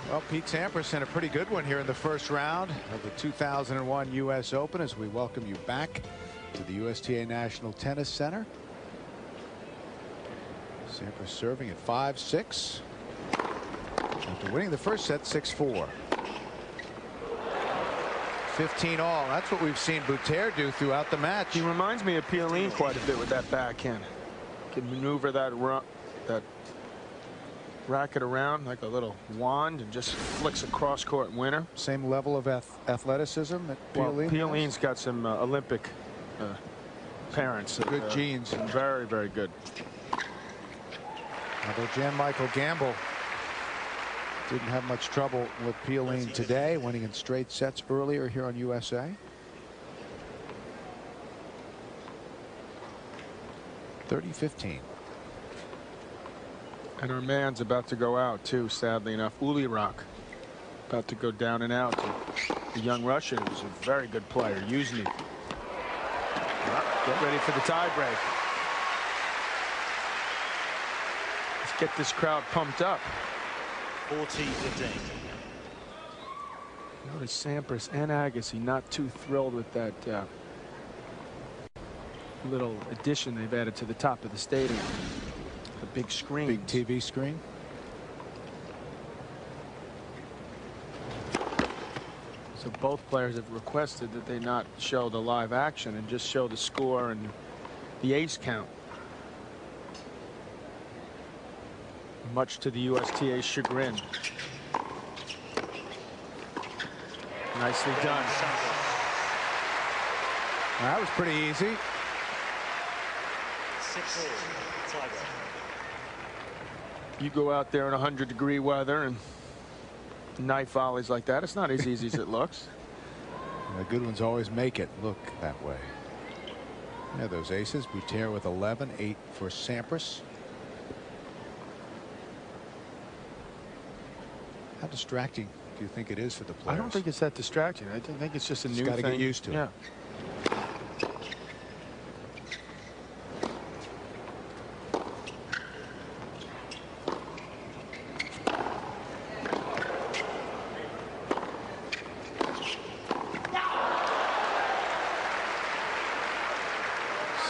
Well, Pete Sampras in a pretty good one here in the first round of the 2001 U.S. Open as we welcome you back to the USTA National Tennis Center. Sampras serving at 5-6 after winning the first set 6-4. 15 all. That's what we've seen Boutter do throughout the match. He reminds me of Piolín quite a bit with that backhand. Can maneuver that racket around like a little wand and just flicks a cross-court winner. Same level of athleticism that Piolín. Well, Piolín's got some Olympic parents. Good genes. Very, very good. Although Michael Gamble didn't have much trouble with Piolín today, winning in straight sets earlier here on USA. 30-15. And our man's about to go out too, sadly enough. Ulirak about to go down and out. The young Russian who's a very good player. Yuzny. Get ready for the tiebreak. Let's get this crowd pumped up. 14-15. Notice Sampras and Agassi not too thrilled with that little addition they've added to the top of the stadium. The big screen. Big TV screen. So both players have requested that they not show the live action and just show the score and the ace count. Much to the USTA's chagrin. Nicely done. That was pretty easy. 6-4. Tiebreak. You go out there in 100-degree weather and knife volleys like that, it's not as easy as it looks. The good ones always make it look that way. Yeah, those aces. Boutter with 11, 8 for Sampras. How distracting do you think it is for the players? I don't think it's that distracting. I think it's just a new thing. Got to get used to it. Yeah.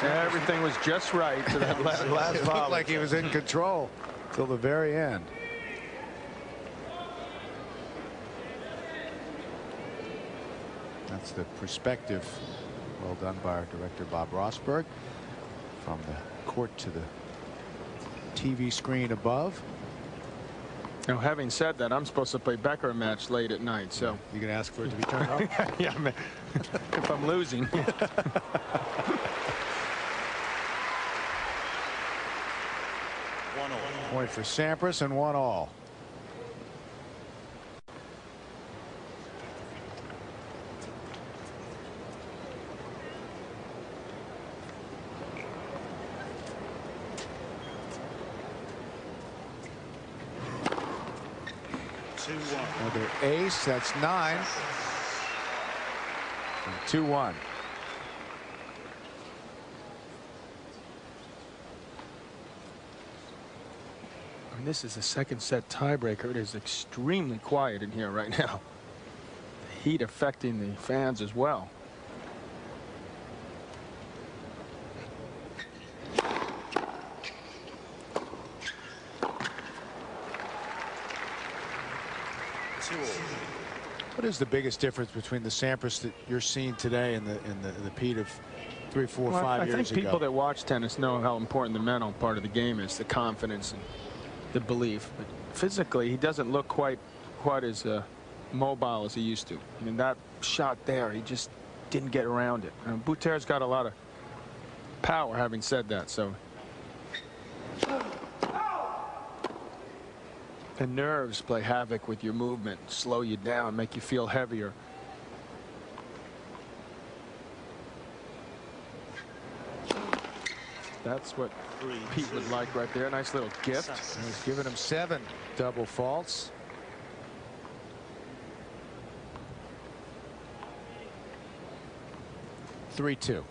Everything was just right to that last volley. It looked like he was in control till the very end. That's the perspective, well done by our director Bob Rosberg, from the court to the TV screen above. Now, having said that, I'm supposed to play Becker a match late at night, so you can ask for it to be turned off. Yeah, man. If I'm losing. Point for Sampras and 1-all. Another ace. That's 9. 2-1. And this is a second set tiebreaker. It is extremely quiet in here right now. The heat affecting the fans as well. What is the biggest difference between the Sampras that you're seeing today and the Pete of 3, 4, 5 years ago? I think people that watch tennis know how important the mental part of the game is, the confidence and the belief. But physically, he doesn't look quite as mobile as he used to. I mean, that shot there, he just didn't get around it. Boutter's got a lot of power, having said that. So the nerves play havoc with your movement, slow you down, make you feel heavier. That's what Pete would like right there. Nice little gift. He's giving him 7 double faults. (3-2).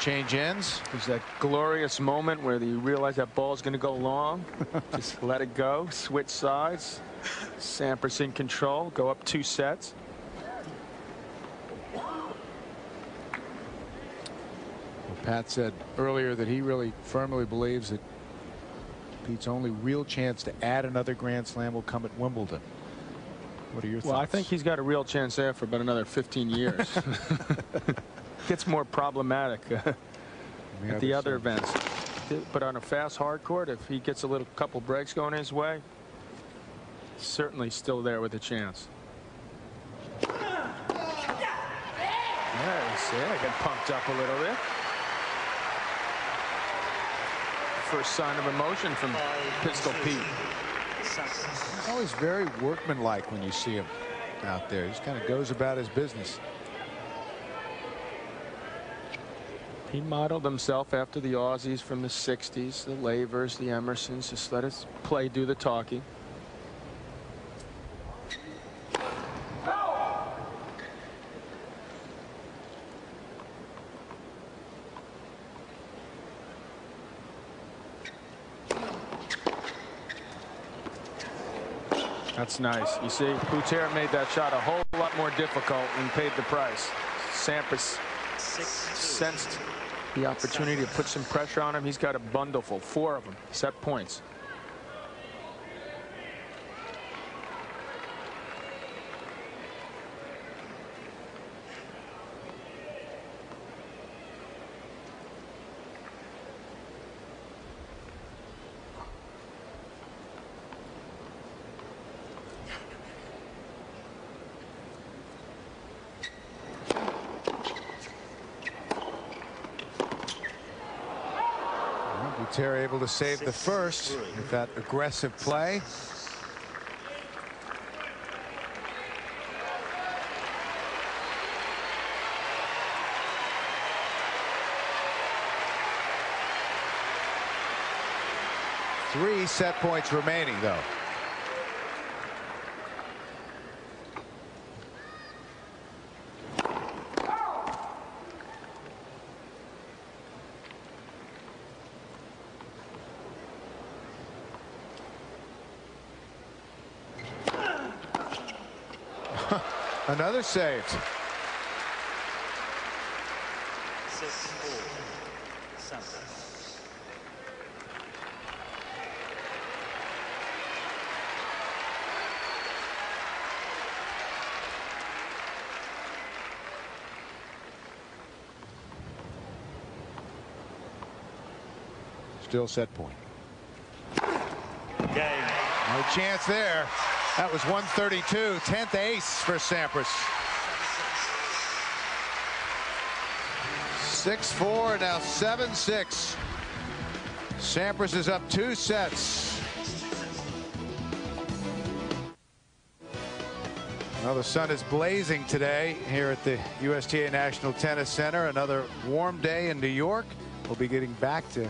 Change ends. There's that glorious moment where you realize that ball's going to go long. Just let it go. Switch sides. Sampras in control. Go up 2 sets. Well, Pat said earlier that he really firmly believes that Pete's only real chance to add another Grand Slam will come at Wimbledon. What are your thoughts? Well, I think he's got a real chance there for about another 15 years. Gets more problematic at the other events. But on a fast hard court, if he gets a couple breaks going his way, certainly still there with a chance. There you see it. I get pumped up a little bit. First sign of emotion from Pistol Pete. He's always very workmanlike when you see him out there. He just kind of goes about his business. He modeled himself after the Aussies from the 60s, the Lavers, the Emersons. Just let us play, do the talking. That's nice. You see, Boutter made that shot a whole lot more difficult and paid the price. Sampras sensed the opportunity to put some pressure on him. He's got a bundleful, 4 of them, set points. Boutter able to save the first with that aggressive play. Three set points remaining, though. Another saved. 6-4. Sampras. Still set point. Game. No chance there. That was 132, 10th ace for Sampras. 6-4, now 7-6. Sampras is up 2 sets. Well, the sun is blazing today here at the USTA National Tennis Center. Another warm day in New York. We'll be getting back to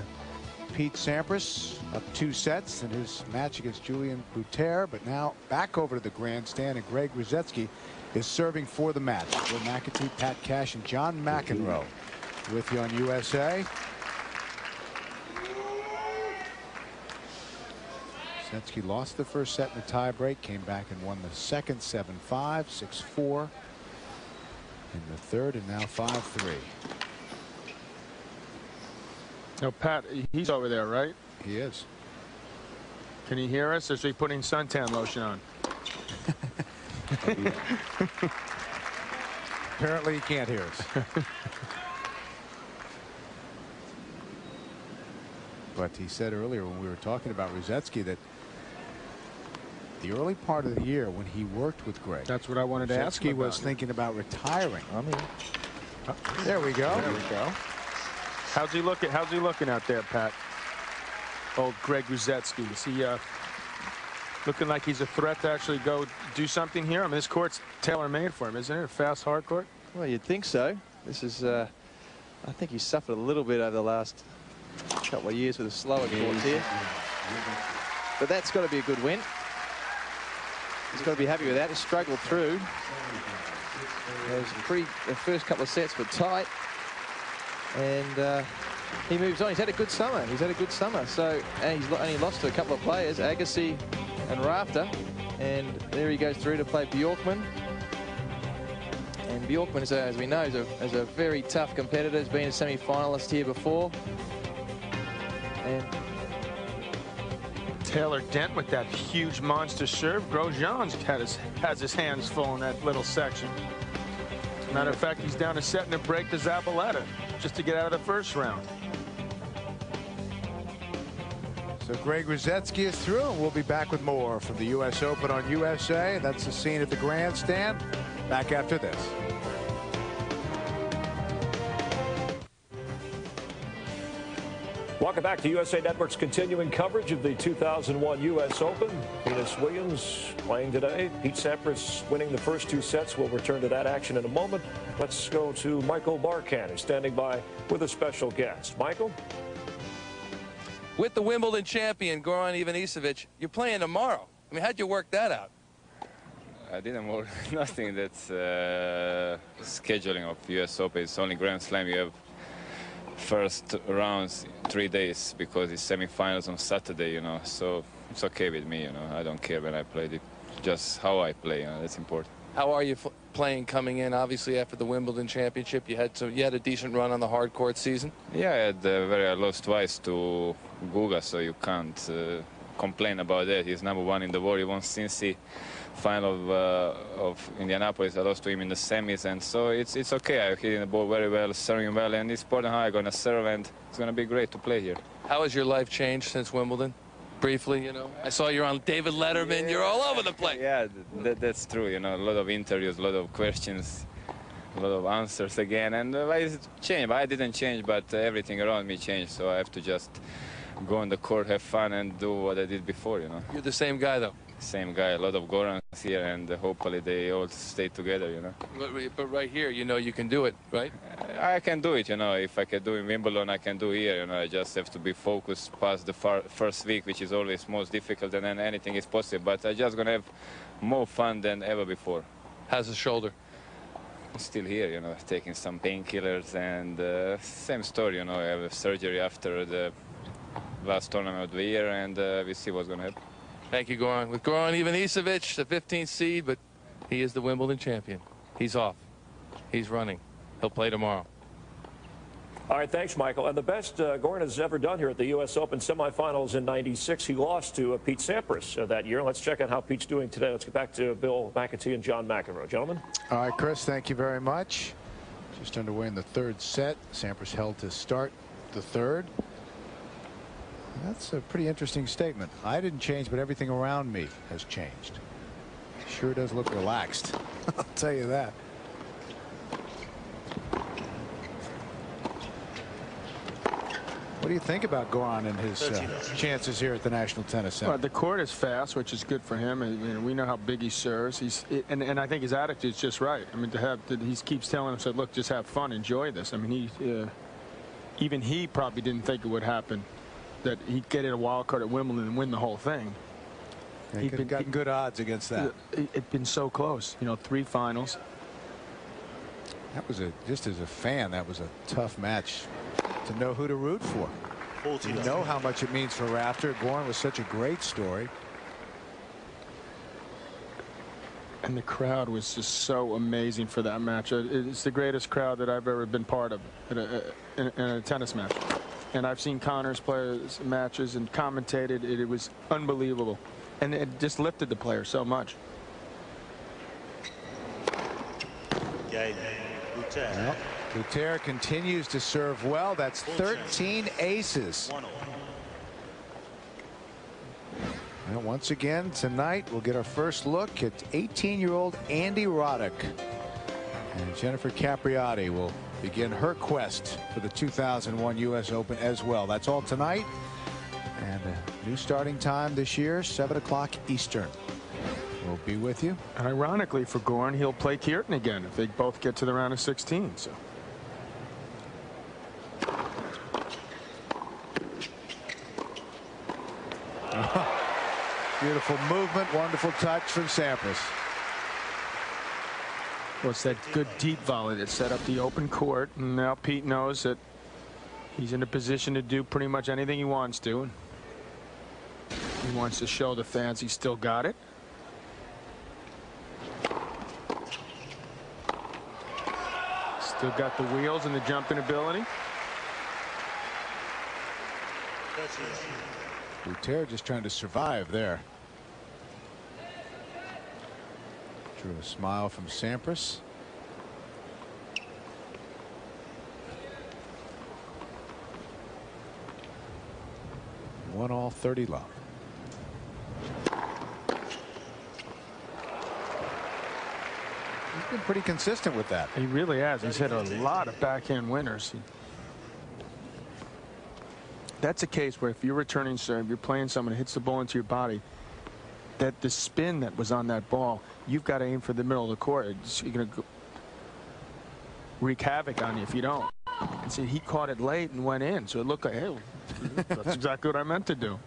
Pete Sampras up 2 sets in his match against Julien Boutter, but now back over to the grandstand, and Greg Rusedski is serving for the match. Bill McAtee, Pat Cash, and John McEnroe with you on USA. Rusedski lost the first set in the tiebreak, came back and won the second 7-5, 6-4 in the third, and now 5-3. No, Pat, he's over there, right? He is. Can he hear us, or is he putting suntan lotion on? Apparently he can't hear us. But he said earlier when we were talking about Rusedski that the early part of the year when he worked with Greg. That's what I wanted to ask him Rusedski about. was thinking about retiring. There we go. There we go. How's he looking out there, Pat? Oh, Greg Rusedski. Is he looking like he's a threat to actually go do something here? I mean, this court's tailor-made for him, isn't it? A fast, hard court? Well, you'd think so. This is, I think he suffered a little bit over the last couple of years with the slower courts here. But that's got to be a good win. He's got to be happy with that. He struggled through. The first couple of sets were tight. And he moves on. He's had a good summer. So, and he's only lost to a couple of players, Agassi and Rafter. And there he goes through to play Bjorkman. And Bjorkman, as we know, is a very tough competitor. He's been a semi-finalist here before. And Taylor Dent with that huge monster serve. Grosjean's has his hands full in that little section. As a matter of fact, he's down a set and a break to Zabaleta just to get out of the first round. So Greg Rusedski is through, and we'll be back with more from the U.S. Open on USA. That's the scene at the grandstand. Back after this. Welcome back to USA Network's continuing coverage of the 2001 U.S. Open. Venus Williams playing today. Pete Sampras winning the first 2 sets. We'll return to that action in a moment. Let's go to Michael Barkan, who's standing by with a special guest. Michael? With the Wimbledon champion, Goran Ivanisevic, you're playing tomorrow. I mean, how'd you work that out? I didn't work nothing. That's scheduling of U.S. Open. It's only Grand Slam. You have first rounds 3 days because it's semifinals on Saturday, you know. So it's okay with me, you know. I don't care when I play it, just how I play. You know, that's important. How are you playing coming in? Obviously, after the Wimbledon championship, you had a decent run on the hard court season. Yeah, I lost twice to Guga, so you can't complain about that. He's #1 in the world. He won Cincy final of Indianapolis. I lost to him in the semis, and so it's okay. I'm hitting the ball very well, serving well, and it's important how I'm going to serve, and it's going to be great to play here. How has your life changed since Wimbledon? Briefly, you know, I saw you're on David Letterman. Yeah. You're all over the place. Yeah, that's true. You know, a lot of interviews, a lot of questions, a lot of answers again, and I changed. I didn't change, but everything around me changed. So I have to just go on the court, have fun, and do what I did before. You know. You're the same guy, though. Same guy. A lot of Gorans here, and hopefully they all stay together. You know. But right here, you know, you can do it, right? I can do it. You know, if I can do in Wimbledon, I can do here. You know, I just have to be focused past the first week, which is always most difficult, and then anything is possible. But I'm just gonna have more fun than ever before. How's the shoulder? Still here, you know, taking some painkillers, and same story. You know, I have a surgery after the last tournament of the year, and we see what's gonna happen. Thank you, Goran. With Goran Ivanisevic, the 15th seed, but he is the Wimbledon champion. He's off. He's running. He'll play tomorrow. All right, thanks, Michael. And the best Goran has ever done here at the U.S. Open semifinals in '96. He lost to Pete Sampras that year. Let's check out how Pete's doing today. Let's get back to Bill McAtee and John McEnroe. Gentlemen. All right, Chris, thank you very much. Just underway in the third set. Sampras held to start the third. That's a pretty interesting statement. I didn't change, but everything around me has changed. Sure does look relaxed. I'll tell you that. What do you think about Goran and his chances here at the National Tennis Center? Well, the court is fast, which is good for him. And we know how big he serves. And I think his attitude's just right. I mean, he keeps telling him, look, just have fun, enjoy this. I mean, even he probably didn't think it would happen that he'd get in a wild card at Wimbledon and win the whole thing. Yeah, he could have gotten good odds against that. It'd been so close. You know, 3 finals. That was just as a fan, that was a tough match to know who to root for. You know how much it means for Rafter. Goran was such a great story. And the crowd was just so amazing for that match. It's the greatest crowd that I've ever been part of in a tennis match. And I've seen Connors play matches and commentated. It was unbelievable. And it just lifted the player so much. Well, Boutter continues to serve well. That's 13 aces. And once again tonight we'll get our first look at 18-year-old Andy Roddick. And Jennifer Capriati will begin her quest for the 2001 U.S. Open as well. That's all tonight. And a new starting time this year, 7 o'clock Eastern. We'll be with you. And ironically for Goran, he'll play Kierton again if they both get to the round of 16. So. Beautiful movement, wonderful touch from Sampras. Well, it's that good deep volley that set up the open court, and now Pete knows that he's in a position to do pretty much anything he wants to. He wants to show the fans he's still got it. Still got the wheels and the jumping ability. Boutter just trying to survive there. Drew a smile from Sampras. One all 30 love. He's been pretty consistent with that. He really has. He's had a lot of backhand winners. That's a case where if you're returning serve, you're playing someone who hits the ball into your body, that the spin that was on that ball, you've got to aim for the middle of the court. You're going to wreak havoc on you if you don't. And see, he caught it late and went in, so it looked like, hey, that's exactly what I meant to do.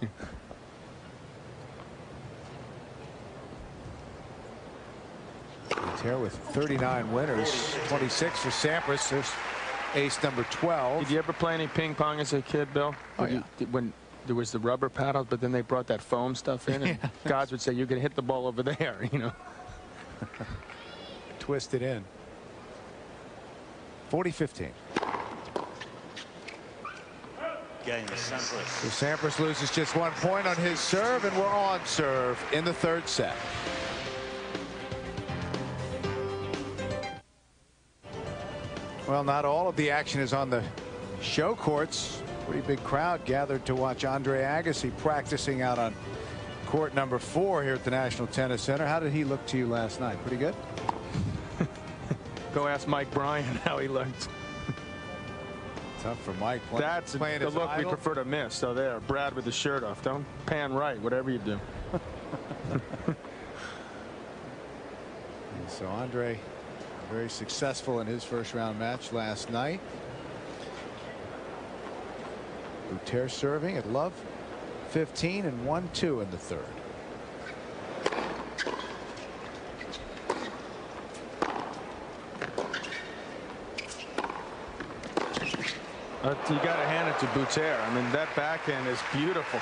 Boutter with 39 winners, 26 for Sampras. There's ace number 12. Did you ever play any ping pong as a kid, Bill? Oh, yeah. When there was the rubber paddles, but then they brought that foam stuff in, and guys would say, you're going to hit the ball over there, you know. Twist it in. 40-15. So Sampras loses just 1 point on his serve, and we're on serve in the third set. Well, not all of the action is on the show courts. Pretty big crowd gathered to watch Andre Agassi practicing out on court number 4 here at the National Tennis Center. How did he look to you last night? Pretty good? Go ask Mike Bryan how he looked. Tough for Mike. That's the look idol. We prefer to miss. So there, Brad with the shirt off. Don't pan right, whatever you do. So Andre very successful in his first round match last night. Boutter serving at love 15 and 1-2 in the third. You got to hand it to Boutter. I mean, that backhand is beautiful.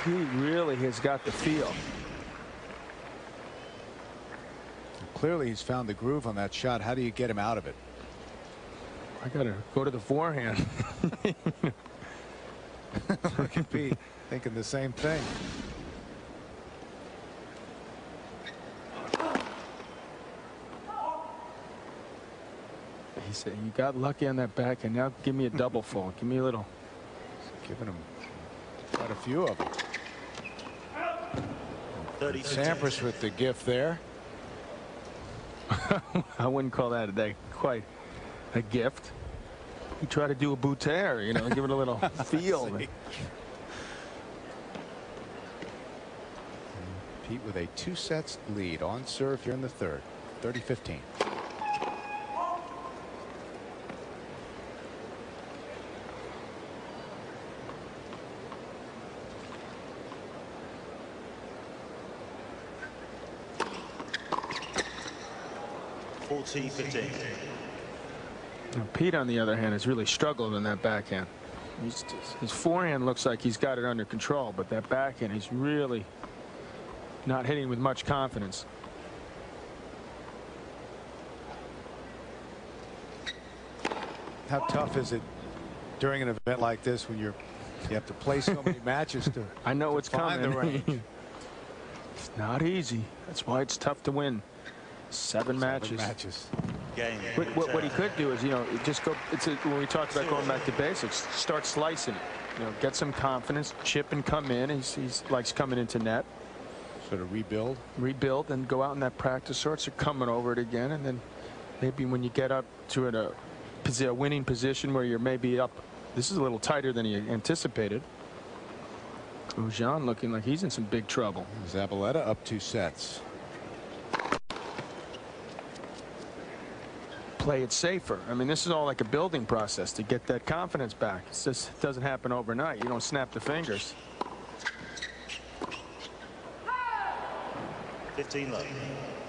He really has got the feel. Clearly he's found the groove on that shot. How do you get him out of it? I got to go to the forehand. I could be thinking the same thing. He said, you got lucky on that backhand. Now give me a double full. Give me a little. Giving him quite a few of them. Sampras with the gift there. I wouldn't call that quite a gift. He tried to do a Boutter, you know, give it a little feel. Pete with a 2 sets lead on serve here in the third. 30-15. 40-15. Pete, on the other hand, has really struggled in that backhand. His forehand looks like he's got it under control, but that backhand, he's really not hitting with much confidence. How tough is it during an event like this when you have to play so many matches to I know it's find coming. the range? It's not easy. That's why it's tough to win. Seven matches. What he could do is, just go. When we talked about going back to basics, start slicing it. Get some confidence, chip and come in. He likes coming into net. Sort of rebuild, and go out in that practice sorts of coming over it again, and then maybe when you get up to a winning position where you're maybe up, this is a little tighter than he anticipated. Julien looking like he's in some big trouble. Zabaleta up 2 sets. Play it safer. I mean, this is all like a building process to get that confidence back. It just doesn't happen overnight. You don't snap the fingers. 15 love.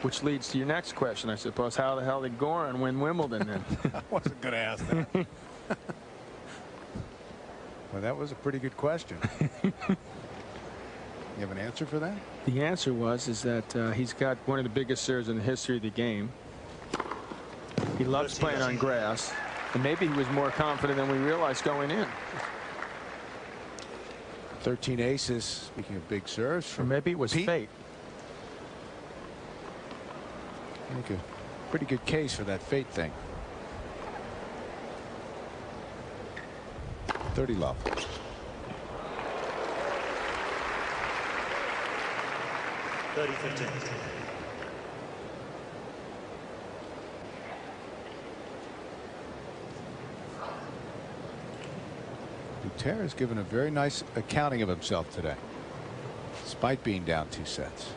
Which leads to your next question, I suppose. How the hell did Goran win Wimbledon then? I wasn't going to ask that. Well, that was a pretty good question. You have an answer for that? The answer is that he's got one of the biggest serves in the history of the game. He loves playing on grass, and maybe he was more confident than we realized going in. 13 aces, speaking of big serves. Or maybe it was fate. I think a pretty good case for that fate thing. 30 love. Boutter has given a very nice accounting of himself today, despite being down 2 sets.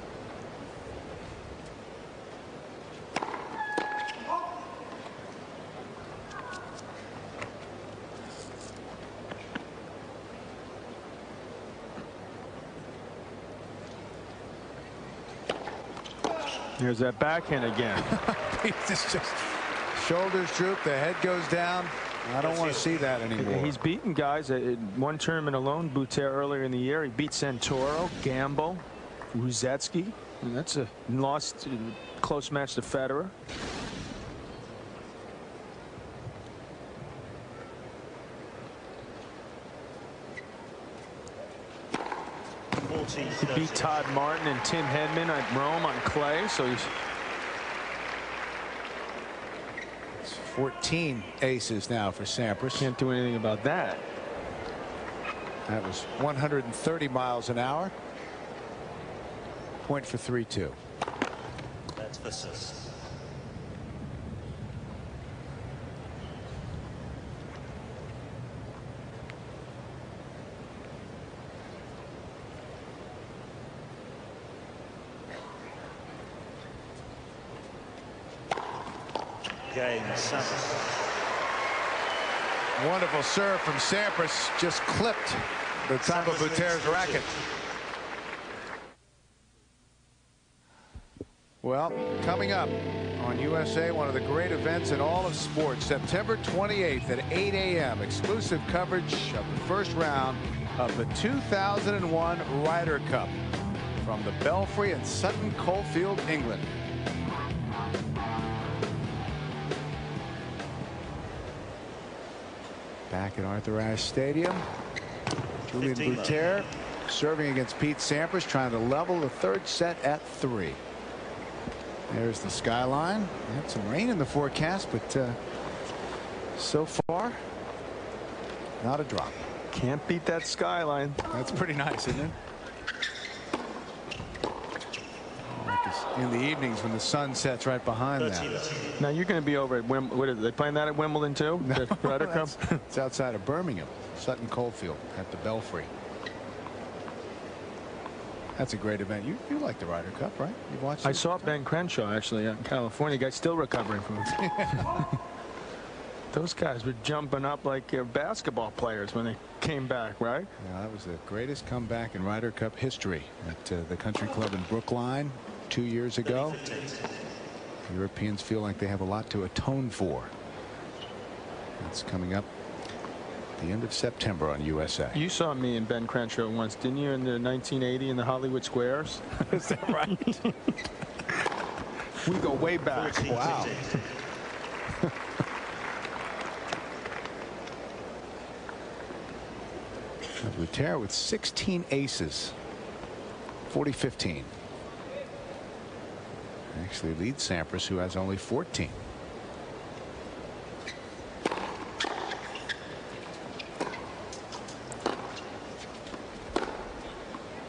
There's that backhand again. It's just shoulders droop, the head goes down. I don't want to see that anymore. He's beaten guys in one tournament alone. Boutter earlier in the year, he beat Santoro, Gamble, Ruzetsky. And that's a lost close match to Federer. He beat Todd Martin and Tim Hedman at Rome on clay, so he's 14 aces now for Sampras. Can't do anything about that. That was 130 miles an hour. Point for 3-2. That's for six. Wonderful serve from Sampras, just clipped the top of Boutter's racket. Well, coming up on USA, one of the great events in all of sports, September 28th at 8 a.m. Exclusive coverage of the first round of the 2001 Ryder Cup from the Belfry in Sutton Coldfield, England. Back at Arthur Ashe Stadium, Julien Boutter serving against Pete Sampras, trying to level the 3rd set at 3. There's the skyline. Had some rain in the forecast, but so far, not a drop. Can't beat that skyline. That's pretty nice, isn't it? In the evenings when the sun sets right behind that. Now you're going to be over at Wimbledon. What are they playing that at Wimbledon too? No, the Ryder Cup? It's outside of Birmingham, Sutton Coldfield at the Belfry. That's a great event. You like the Ryder Cup, right? You've watched it? I saw Ben Crenshaw actually out in California. Guy's still recovering from it. Those guys were jumping up like basketball players when they came back, right? Yeah, that was the greatest comeback in Ryder Cup history at the Country Club in Brookline 2 years ago. Europeans feel like they have a lot to atone for. That's coming up the end of September on USA. You saw me and Ben Crenshaw once, didn't you, in the 1980 in the Hollywood Squares? Is that right? We go way back. Wow. Boutter with 16 aces. 40-15. Actually leads Sampras, who has only 14.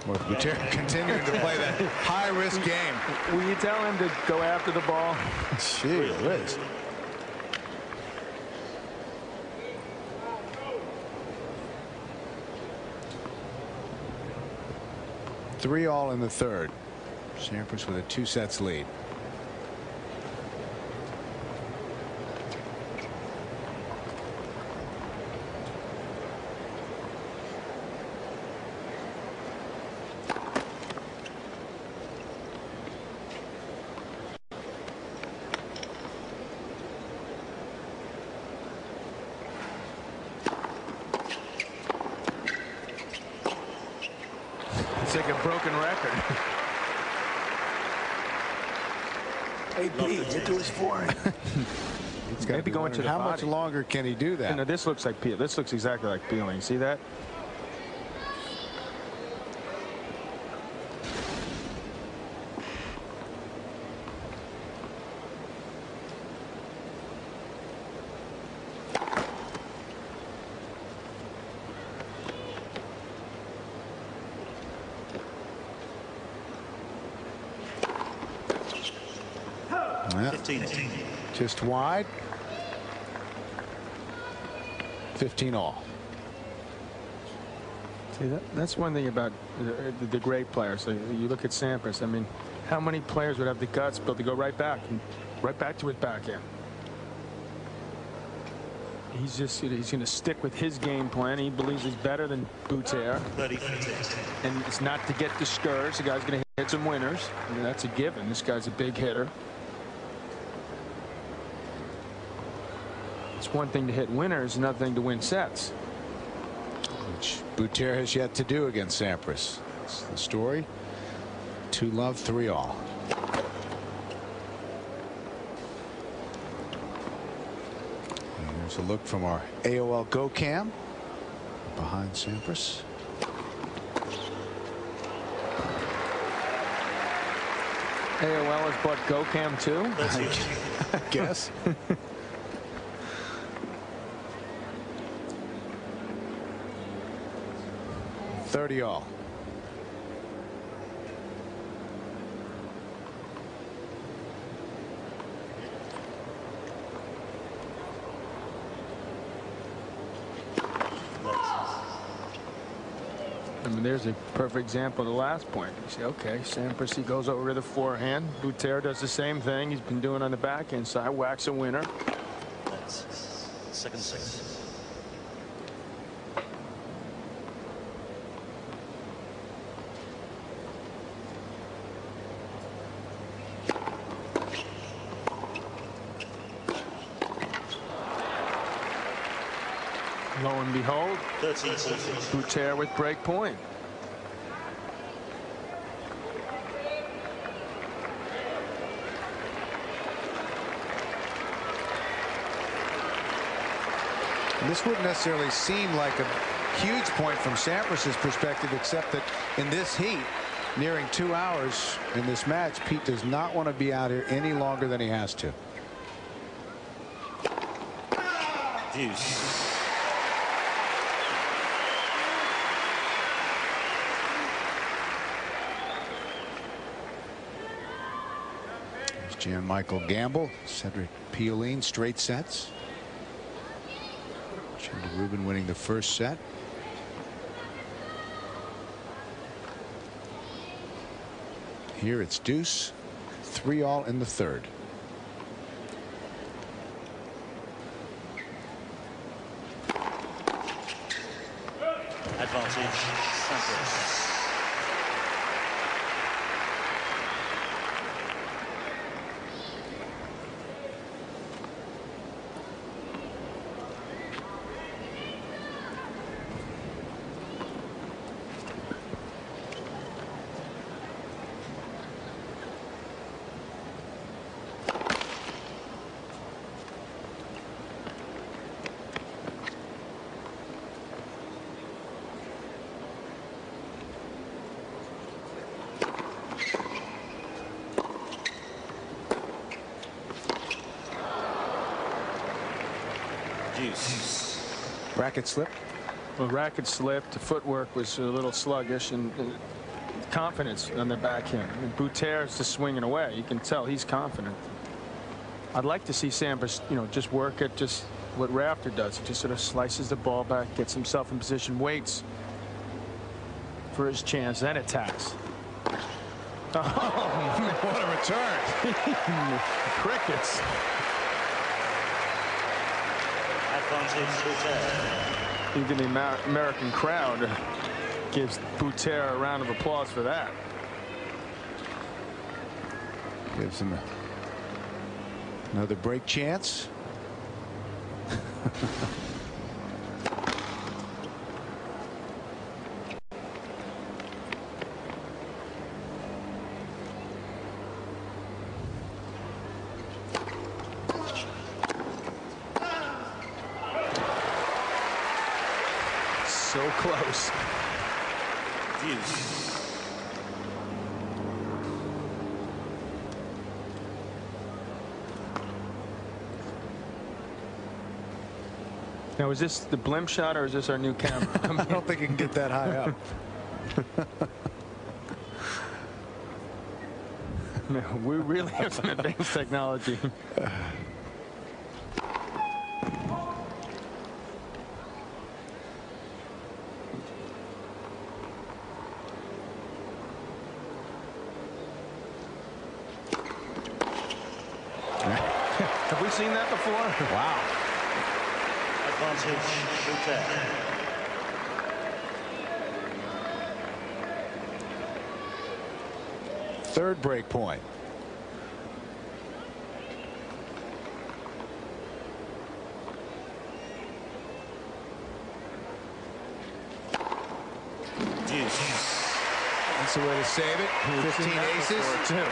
Well, Boutter continuing to play that high-risk game. Will you tell him to go after the ball? Gee whiz. Three all in the third. Sampras with a 2 sets lead. It's like a broken record. AP, get to his forehand. He's got to be going to the How much longer can he do that? You know, this looks like peel. This looks exactly like peeling. See that? Yeah. 15. Just wide. 15 all. See, that's one thing about the great players. So you look at Sampras. I mean, how many players would have the guts to go right back to his backhand? He's going to stick with his game plan. He believes he's better than Boutter. 30. And it's not to get discouraged. The guy's going to hit some winners. I mean, that's a given. This guy's a big hitter. It's one thing to hit winners, another thing to win sets. Which Boutter has yet to do against Sampras. That's the story. 2-love, 3 all. And there's a look from our AOL Go Cam behind Sampras. AOL has bought GoCam too? I guess. $30 all. I mean, there's a perfect example of the last point. You say, okay, Sampras, he goes over to the forehand. Boutter does the same thing. He's been doing on the backhand side. Whacks a winner. That's second 6. Lo and behold, 13. Boutter with break point. And this wouldn't necessarily seem like a huge point from Sampras's perspective, except that in this heat, nearing 2 hours in this match, Pete does not want to be out here any longer than he has to. Deuce. Jan-Michael Gamble, Cedric Pioline, straight sets. Chandler Rubin winning the first set. Here it's deuce, 3 all in the third. Advantage, Sampras. Deuce. Racket slip. Well, racket slipped. The footwork was a little sluggish, and confidence on the backhand. I mean, Boutter is just swinging away. You can tell he's confident. I'd like to see Sampras, just work at just what Rafter does. He just sort of slices the ball back, gets himself in position, waits for his chance, then attacks. Oh, what a return. Crickets. Even the American crowd gives Boutter a round of applause for that. Gives him another break chance. So close. Deuce. Now, is this the blimp shot or is this our new camera? I don't think you can get that high up. No, we really have some advanced technology. Have we seen that before? Wow. Advantage, Boutter. Third break point. Deuce. That's the way to save it. 15 aces. Too.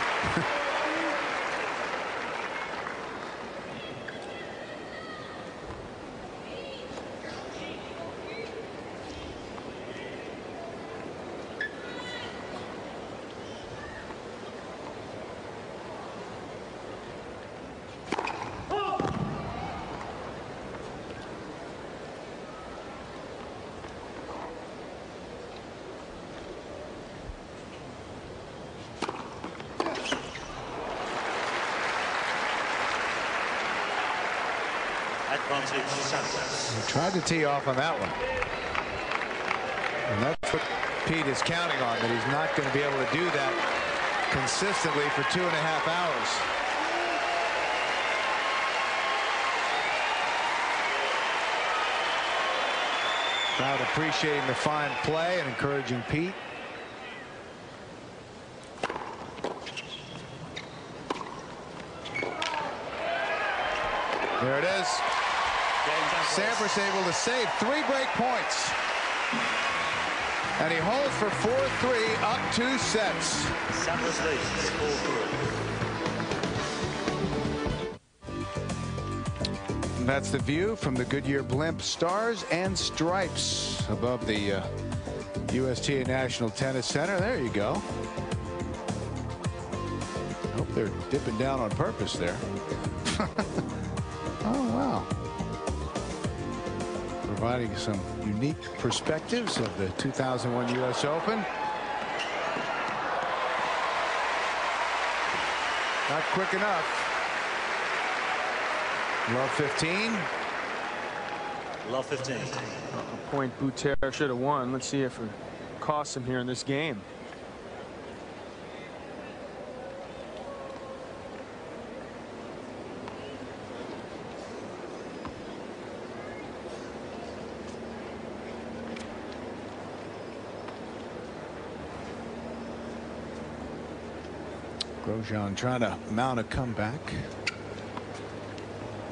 Advantage, Sampras. He tried to tee off on that one. And that's what Pete is counting on, that he's not going to be able to do that consistently for 2.5 hours. Crowd appreciating the fine play and encouraging Pete. There it is. Sampras able to save 3 break points. And he holds for 4-3, up 2 sets. Sampras leads 4-3. And that's the view from the Goodyear Blimp Stars and Stripes above the USTA National Tennis Center. There you go. I hope they're dipping down on purpose there. Oh, wow. Providing some unique perspectives of the 2001 U.S. Open. Not quick enough. Love 15. Love 15. A point Boutter should have won. Let's see if it costs him here in this game. Grosjean trying to mount a comeback.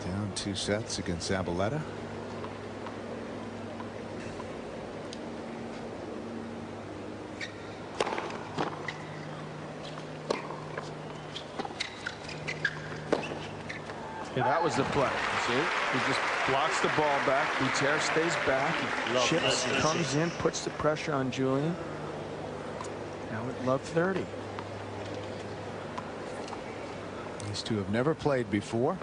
Down 2 sets against Zabaleta. Yeah, that was the play. See? He just blocks the ball back. Boutter stays back. Chips, comes in, puts the pressure on Julien. Now at love 30. These two have never played before.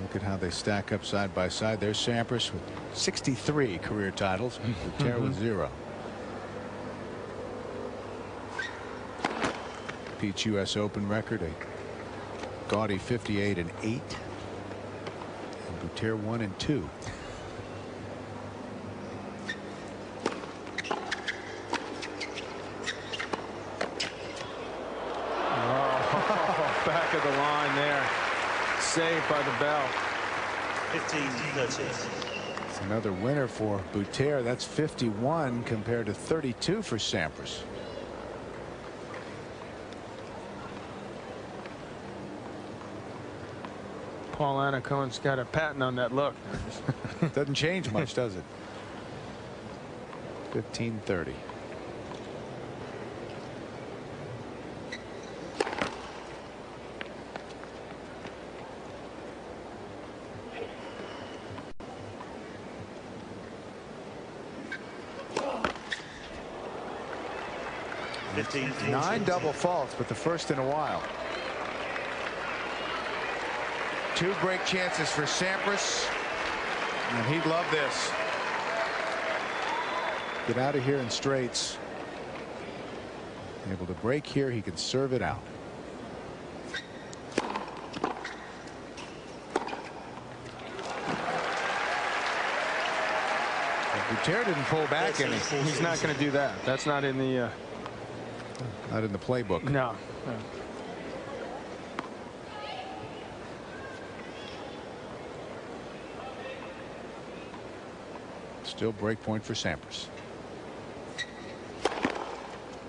Look at how they stack up side by side. There's Sampras with 63 career titles. Boutter with 0. Pete's U.S. Open record, a gaudy 58-8. And Boutter 1-2. Back of the line there. Saved by the bell. 15-13. It's another winner for Boutter. That's 51 compared to 32 for Sampras. Paul Anacone's got a patent on that look. Doesn't change much, does it? 15-30. Nine double faults, but the first in a while. 2 break chances for Sampras, and he'd love this. Get out of here in straights. Able to break here, he can serve it out. Boutter didn't pull back any. He's not going to do that. That's not in the playbook. No. Still break point for Sampras.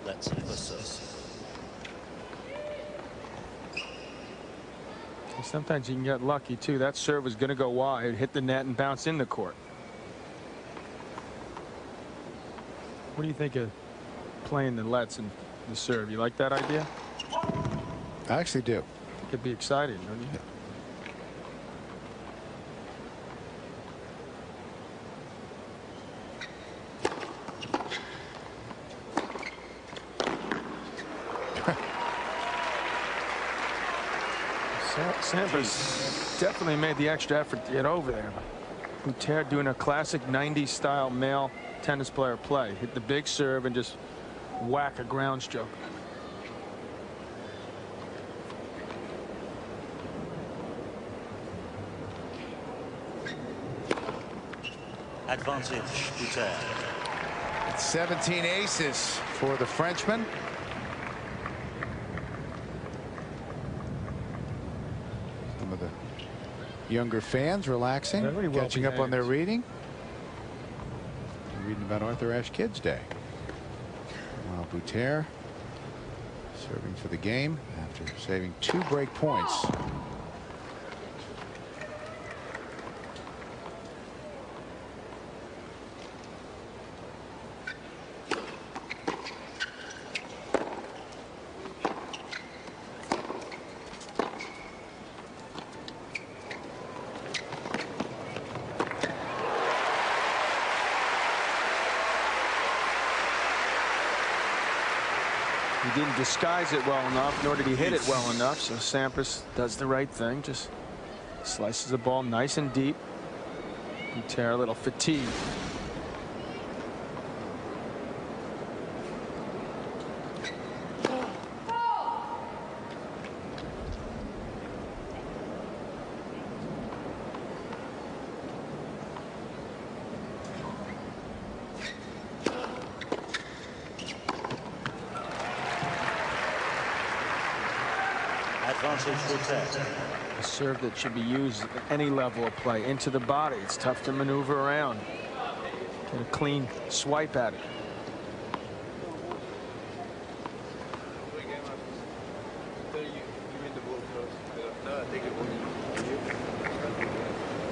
Let's Boutter. Sometimes you can get lucky too. That serve was going to go wide, hit the net, and bounce in the court. What do you think of playing the lets and the serve? You like that idea? I actually do. It could be exciting, don't you? Yeah. Sampras definitely made the extra effort to get over there. Boutter doing a classic 90s style male tennis player play. Hit the big serve and just whack a ground stroke. Advantage Boutter. It's 17 aces for the Frenchman. Some of the younger fans relaxing, catching up on their reading. Reading about Arthur Ashe Kids Day. While Boutter serving for the game after saving 2 break points. He didn't disguise it well enough, nor did he hit it well enough. So Sampras does the right thing, just slices the ball nice and deep. Boutter a little fatigued. A serve that should be used at any level of play. Into the body. It's tough to maneuver around. Get a clean swipe at it.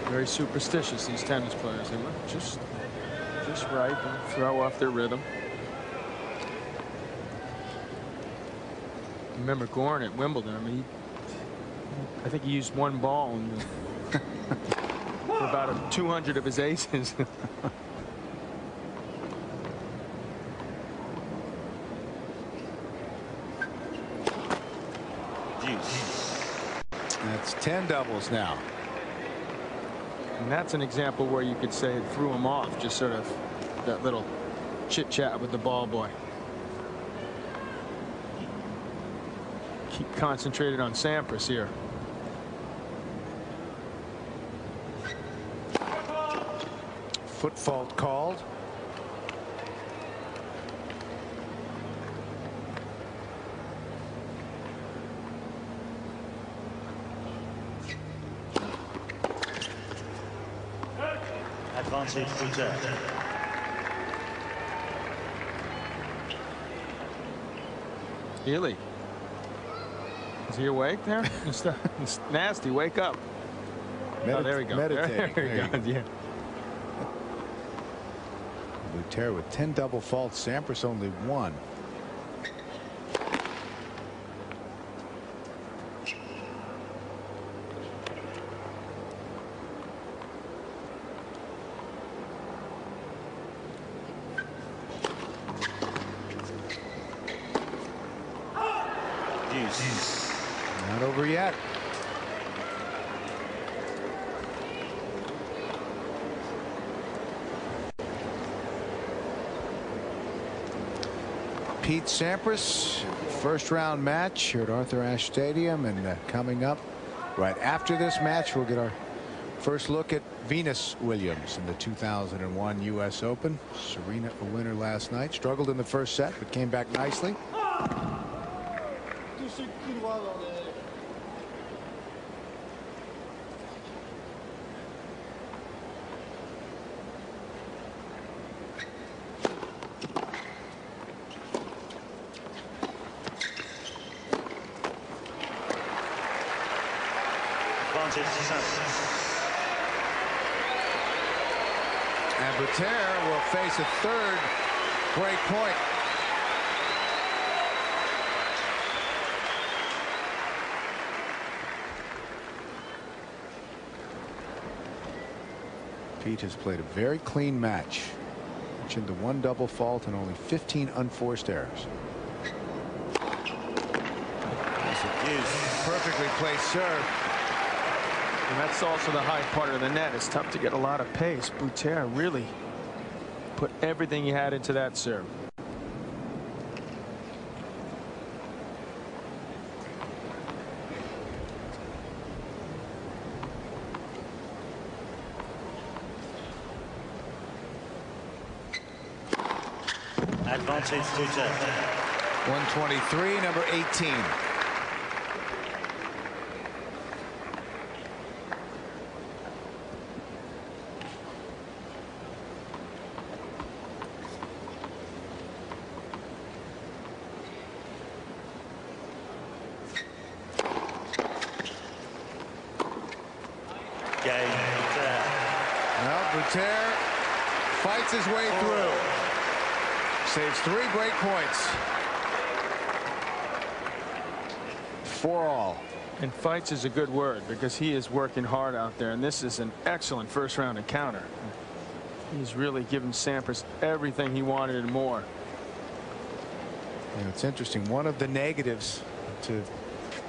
Very superstitious, these tennis players. They look just right and throw off their rhythm. Remember Goran at Wimbledon. I mean, I think he used 1 ball for about 200 of his aces. That's 10 doubles now. And that's an example where you could say it threw him off, just sort of that little chit chat with the ball boy. Keep concentrated on Sampras here. Foot fault called. Advantage Boutter. Healy. Is he awake there? It's nasty. Wake up. Oh, there we go. Meditating. There he goes. Yeah. Boutter with 10 double faults. Sampras only 1. Not over yet. Pete Sampras, first round match here at Arthur Ashe Stadium, and coming up right after this match we'll get our first look at Venus Williams in the 2001 U.S. Open. Serena a winner last night, struggled in the first set but came back nicely. And Boutter will face a third break point. Pete has played a very clean match. Into 1 double fault and only 15 unforced errors. Perfectly placed serve. And that's also the high part of the net. It's tough to get a lot of pace. Boutter really put everything he had into that serve. Advantage Boutter. 123, number 18. Well, Boutter fights his way through. Saves 3 break points. 4 all. And fights is a good word because he is working hard out there, and this is an excellent first round encounter. He's really given Sampras everything he wanted and more. You know, it's interesting. One of the negatives to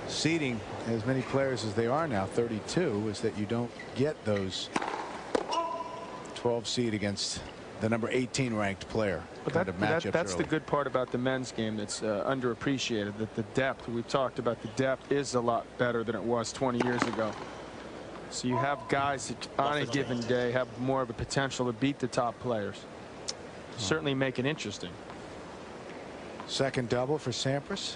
seeding as many players as they are now, 32, is that you don't get those 12 seed against the number 18 ranked player. But that's the good part about the men's game that's underappreciated, that the depth, we've talked about, the depth is a lot better than it was 20 years ago. So you have guys that on a given day have more of a potential to beat the top players. Certainly make it interesting. Second double for Sampras.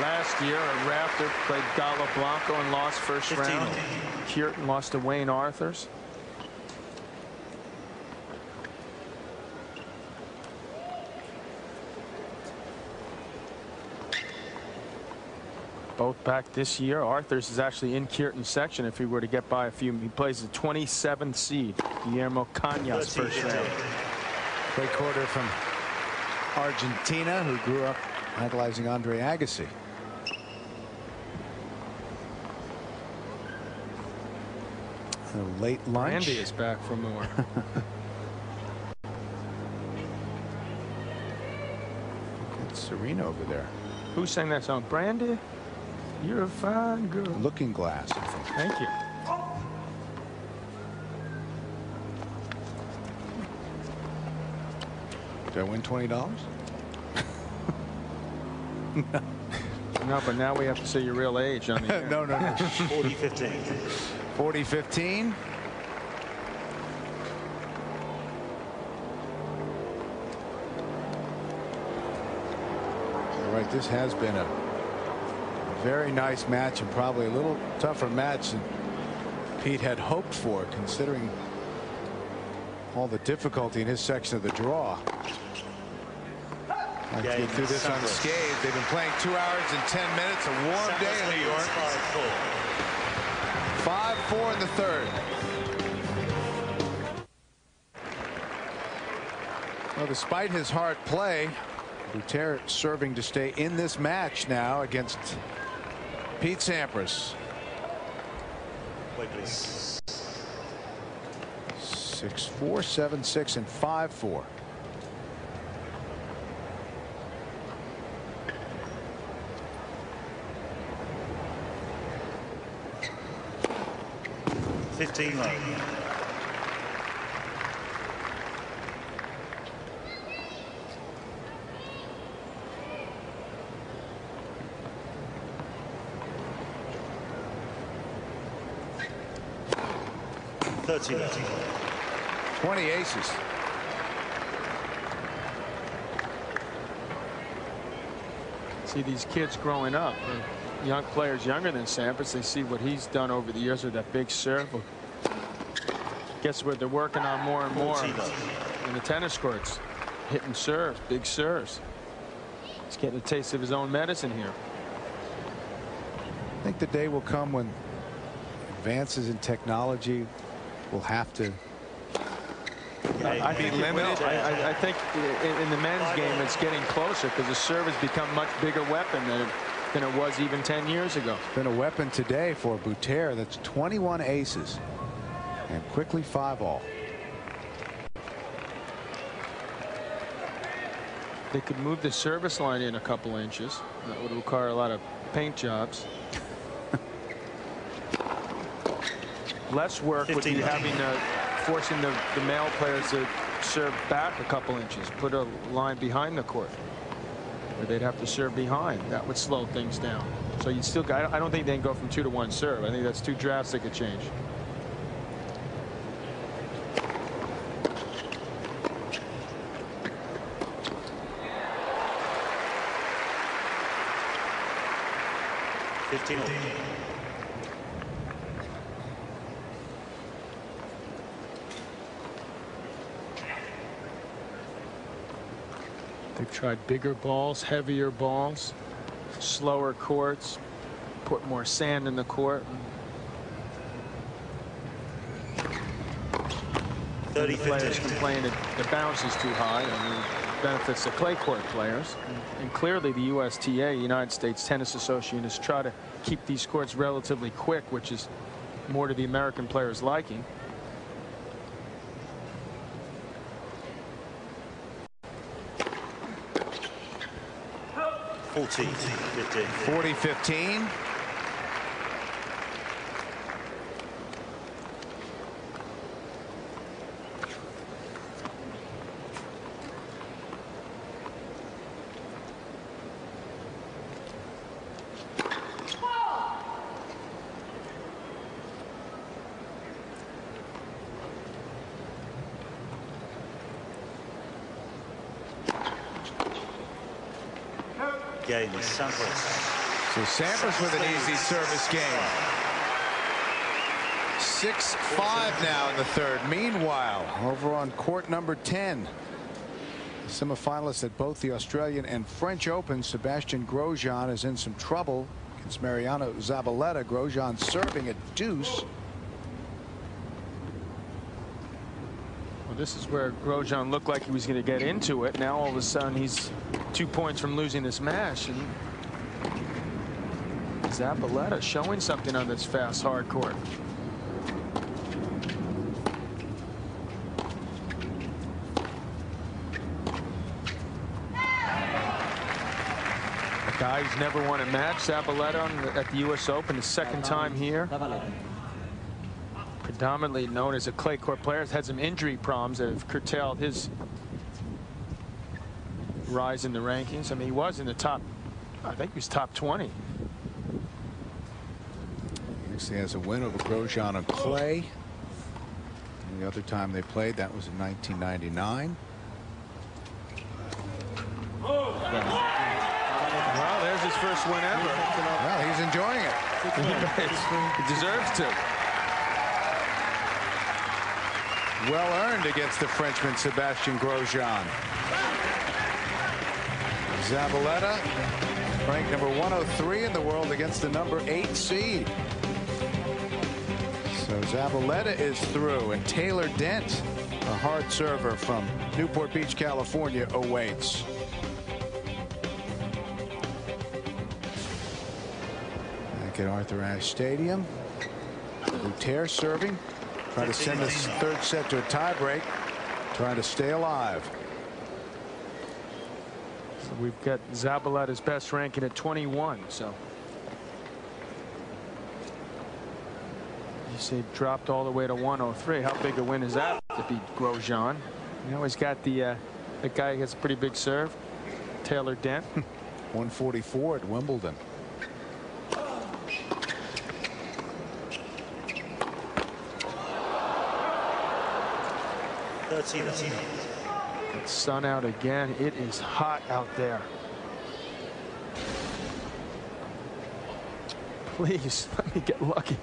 Last year, Rafter played Galo Blanco and lost first round. Kierton lost to Wayne Arthurs. Both back this year. Arthurs is actually in Kierton's section if he were to get by a few. He plays the 27th seed. Guillermo Cañas first round. Clay Quarter from Argentina, who grew up idolizing Andre Agassi. A late lunch. Randy is back for more. It's Serena over there. Who sang that song? Brandy? You're a fine girl. Looking Glass, I think. Thank you. Did I win $20? No. No, but now we have to say your real age on the air. No. 40-15. 40-15. All right, this has been a very nice match and probably a little tougher match than Pete had hoped for, considering all the difficulty in his section of the draw. Like to get through this unscathed. They've been playing 2 hours and 10 minutes. A warm day in New York. 5-4 in the third. Well, despite his hard play, Boutter serving to stay in this match now against Pete Sampras. Wait, please. 6-4, 7-6, and 5-4. $30. 20 aces. See these kids growing up, young players younger than Sampras, they see what he's done over the years with that big serve. Guess what they're working on more and more in the tennis courts. Hitting serves, big serves. He's getting a taste of his own medicine here. I think the day will come when advances in technology will have to I think I think in the men's game it's getting closer because the serve has become a much bigger weapon than it was even 10 years ago. It's been a weapon today for Boutter. That's 21 aces and quickly 5-all. They could move the service line in a couple inches. That would require a lot of paint jobs. Less work would be having forcing the male players to serve back a couple inches, put a line behind the court where they'd have to serve behind. That would slow things down. So you still got, I don't think they can go from 2-to-1 serve. I think that's too drastic a change. They've tried bigger balls, heavier balls, slower courts, put more sand in the court. 30, players complain that the bounce is too high, and it benefits the clay court players. And clearly the USTA, United States Tennis Association, has tried to keep these courts relatively quick, which is more to the American players' liking. 40-15. Sampras. So Sampras with an easy service game. 6-5 now in the third. Meanwhile, over on court number 10, the semifinalists at both the Australian and French Open, Sebastian Grosjean is in some trouble against Mariano Zabaleta. Grosjean serving at deuce. Well, this is where Grosjean looked like he was going to get into it. Now all of a sudden he's 2 points from losing this match, and Zabaleta showing something on this fast hard court. Guy who's never won a match, Zabaleta at the U.S. Open, his second time here. Predominantly known as a clay court player, has had some injury problems that have curtailed his rise in the rankings. I mean, he was in the top, I think he was top 20. He has a win over Grosjean on clay. And the other time they played, that was in 1999. Well, there's his first win ever. Well, he's enjoying it. He deserves to. Well earned against the Frenchman Sébastien Grosjean. Zabaleta ranked number 103 in the world against the number 8 seed. So Zabaleta is through, and Taylor Dent, a hard server from Newport Beach, California, awaits. Back at Arthur Ashe Stadium, Boutter serving, trying to send this third set to a tiebreak, trying to stay alive. So we've got Zabaleta's best ranking at 21. So you say dropped all the way to 103. How big a win is that to beat Grosjean? You know, he's got the guy who has a pretty big serve, Taylor Dent. 144 at Wimbledon. Sun out again. It is hot out there. Please let me get lucky.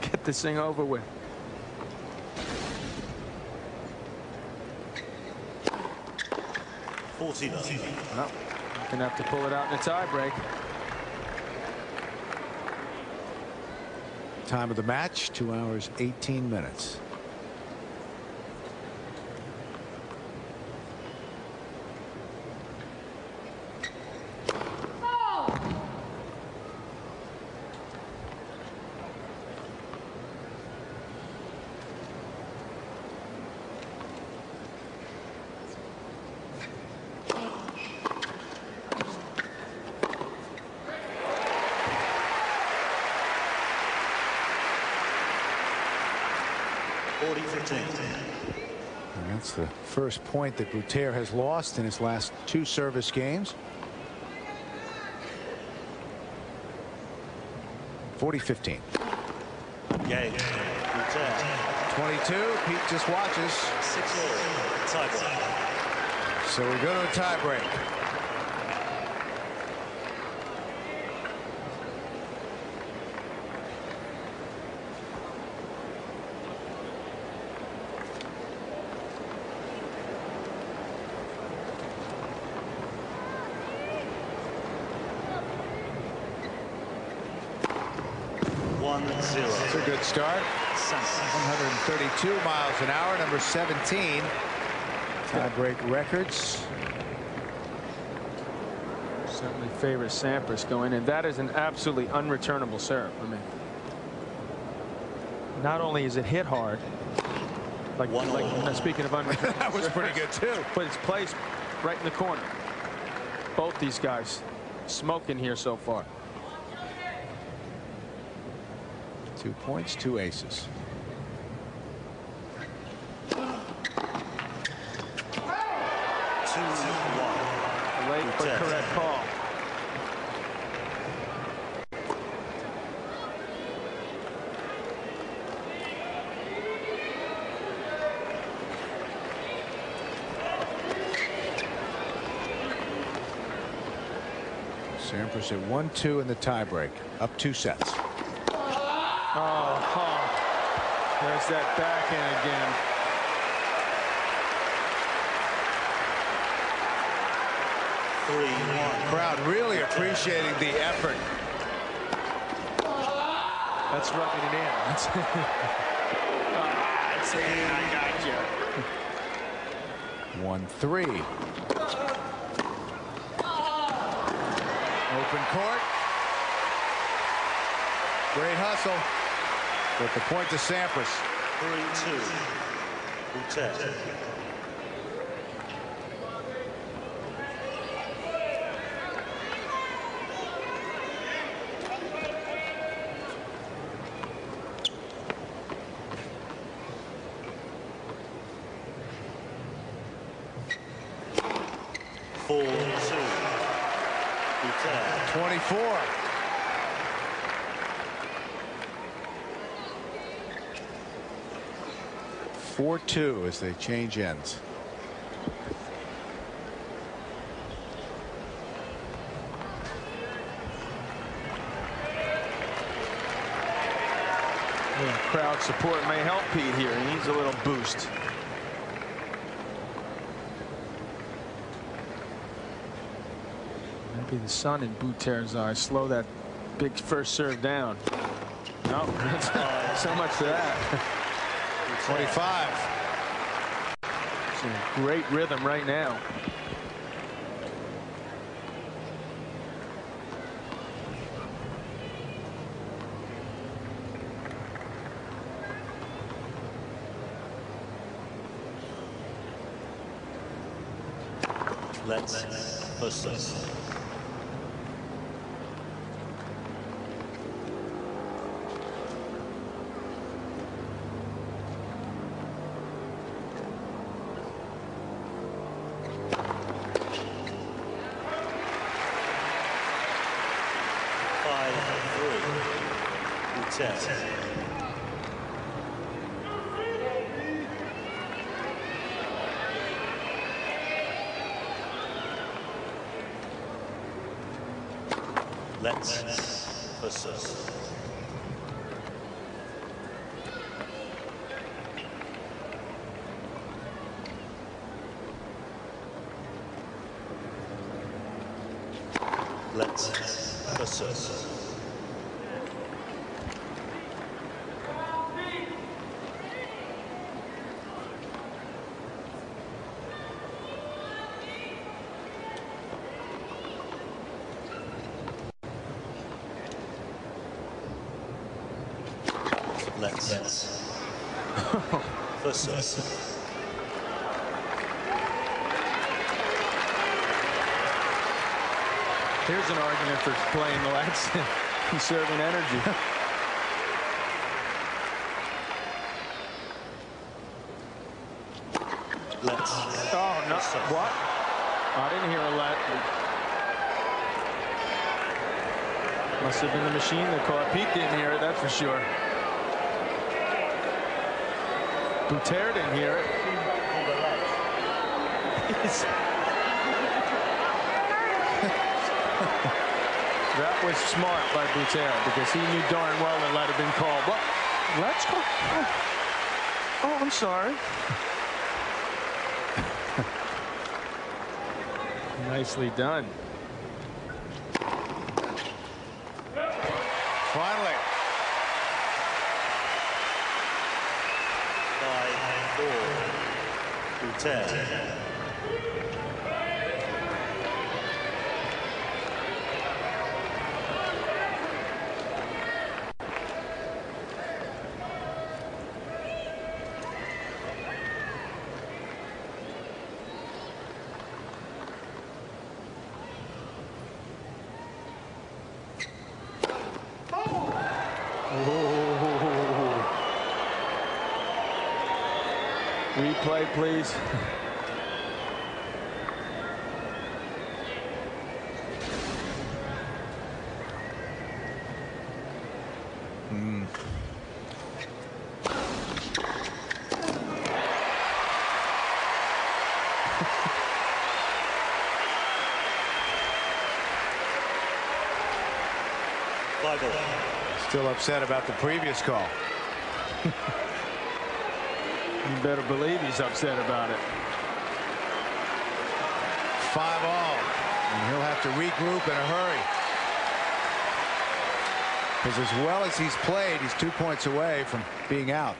Get this thing over with. Well, gonna have to pull it out in a tiebreak. Time of the match, 2 hours, 18 minutes. And that's the first point that Boutter has lost in his last 2 service games. 40-15. Game. 22. Pete just watches. 6-all. Tiebreak. So we go to a tiebreak. It's a good start. 132 miles an hour, number 17. Tiebreak records. Certainly favors Sampras going in. That is an absolutely unreturnable serve. I mean, not only is it hit hard, like speaking of unreturnable, that was pretty good too. But it's placed right in the corner. Both these guys smoking here so far. 2 points, 2 aces. Late but correct call. Sampras at 1-2 in the tiebreak, up 2 sets. There's that backhand again. Crowd really appreciating the effort. That's rubbing it in. I got you. 1-3. Open court. Great hustle. But the point to Sampras. 3-2. Boutter. Boutter. 24. (4-2) as they change ends. Yeah, crowd support may help Pete here. He needs a little boost. Maybe the sun in Boutter's eyes. Slow that big first serve down. No, that's so much for that. 25. It's in great rhythm right now. Let's versus. Let's versus. Let's versus. Let's versus. Here's an argument for playing the lights and conserving energy. Let's. Oh no! What? I didn't hear a let. Must have been the machine that caught. Pete didn't hear it, that's for sure. Boutter didn't hear it. That was smart by Boutter because he knew darn well the let had been called. Well, let's go. Oh, I'm sorry. Nicely done. Finally. 5-4. Boutter. Replay, please. Still upset about the previous call. You better believe he's upset about it. 5-all. And he'll have to regroup in a hurry. Because as well as he's played, he's 2 points away from being out.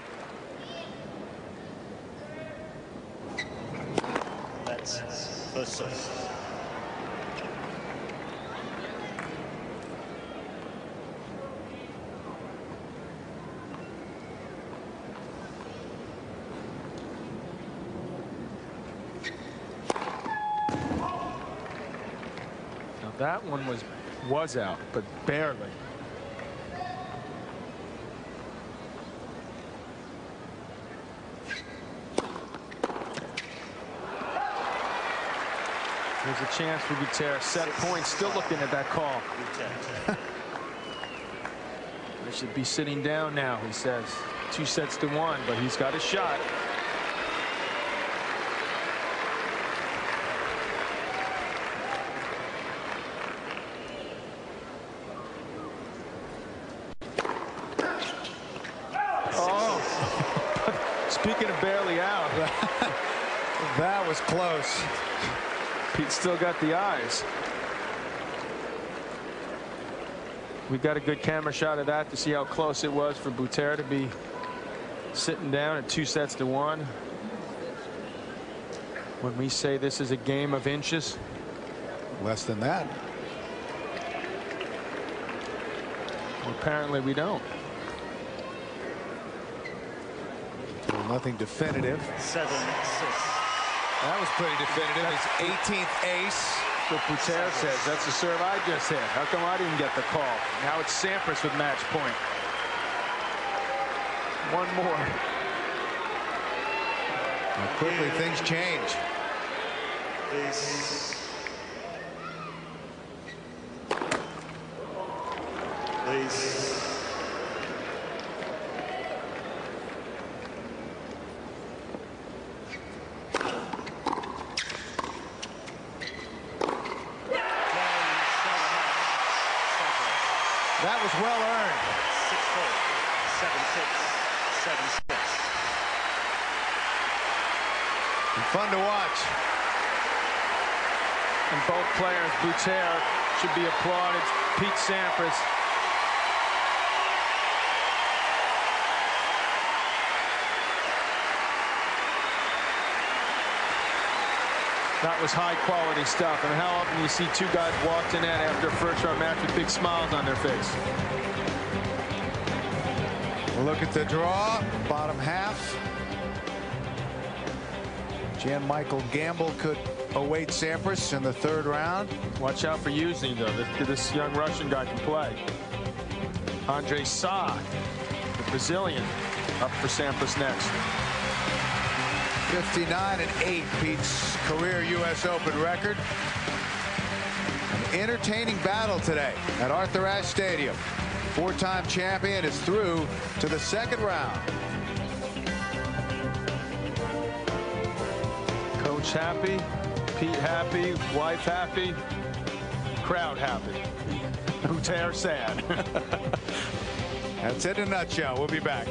Let's versus. That one was out, but barely. There's a chance for Boutter. Set point. Still looking at that call. They should be sitting down now, he says. 2-1, but he's got a shot. Speaking of barely out. That was close. Pete still got the eyes. We got a good camera shot of that to see how close it was for Boutter to be sitting down at 2-1. When we say this is a game of inches. Less than that. Well, apparently we don't. Nothing definitive. 7-6. That was pretty definitive. His 18th ace. What Boutter says. That's the serve I just hit. How come I didn't get the call? Now it's Sampras with match point. One more. How quickly things change. Please. That was well earned. 6-4, 7-6, 7-6. And fun to watch. And both players, Boutter should be applauded. Pete Sampras. That was high quality stuff. I mean, how often do you see two guys walk to net after a first round match with big smiles on their face? Look at the draw, bottom half. Michael Gamble could await Sampras in the third round. Watch out for using though. This young Russian guy can play. Andre Sa, the Brazilian, up for Sampras next. 59-8, Pete's career U.S. Open record. An entertaining battle today at Arthur Ashe Stadium. Four-time champion is through to the second round. Coach happy, Pete happy, wife happy, crowd happy. Boutter sad. That's it in a nutshell. We'll be back.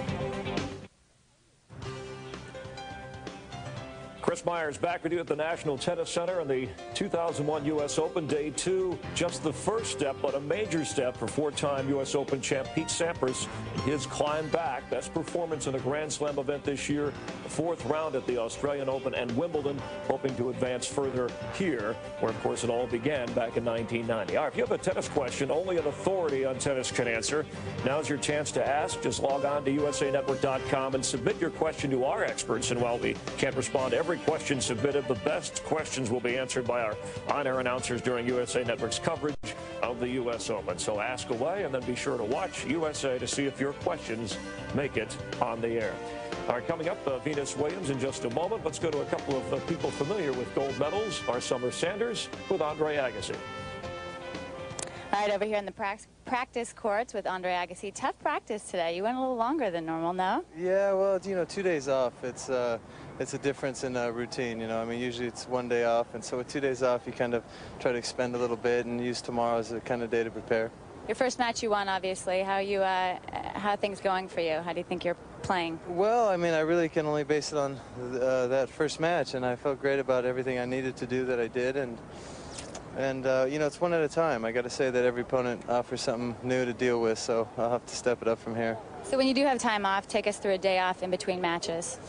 Chris Myers back with you at the National Tennis Center in the 2001 U.S. Open Day 2. Just the first step, but a major step for four-time U.S. Open champ Pete Sampras. His climb back. Best performance in a Grand Slam event this year. Fourth round at the Australian Open and Wimbledon, hoping to advance further here, where, of course, it all began back in 1990. All right, if you have a tennis question only an authority on tennis can answer, now's your chance to ask. Just log on to usanetwork.com and submit your question to our experts. And while we can't respond to every question submitted, the best questions will be answered by our on-air announcers during USA Network's coverage of the U.S. Open. So ask away, and then be sure to watch USA to see if your questions make it on the air. All right, coming up, Venus Williams in just a moment. Let's go to a couple of people familiar with gold medals. Our Summer Sanders with Andre Agassi. All right, over here in the practice courts with Andre Agassi. Tough practice today. You went a little longer than normal, no? Yeah, well, you know, 2 days off. It's a difference in routine, you know. I mean, usually it's 1 day off, and so with 2 days off, you kind of try to expend a little bit and use tomorrow as a kind of day to prepare. Your first match you won, obviously. How are things going for you? How do you think you're playing? Well, I mean, I really can only base it on that first match, and I felt great about everything I needed to do that I did, and you know, it's one at a time. I got to say that every opponent offers something new to deal with, so I'll have to step it up from here. So when you do have time off, take us through a day off in between matches.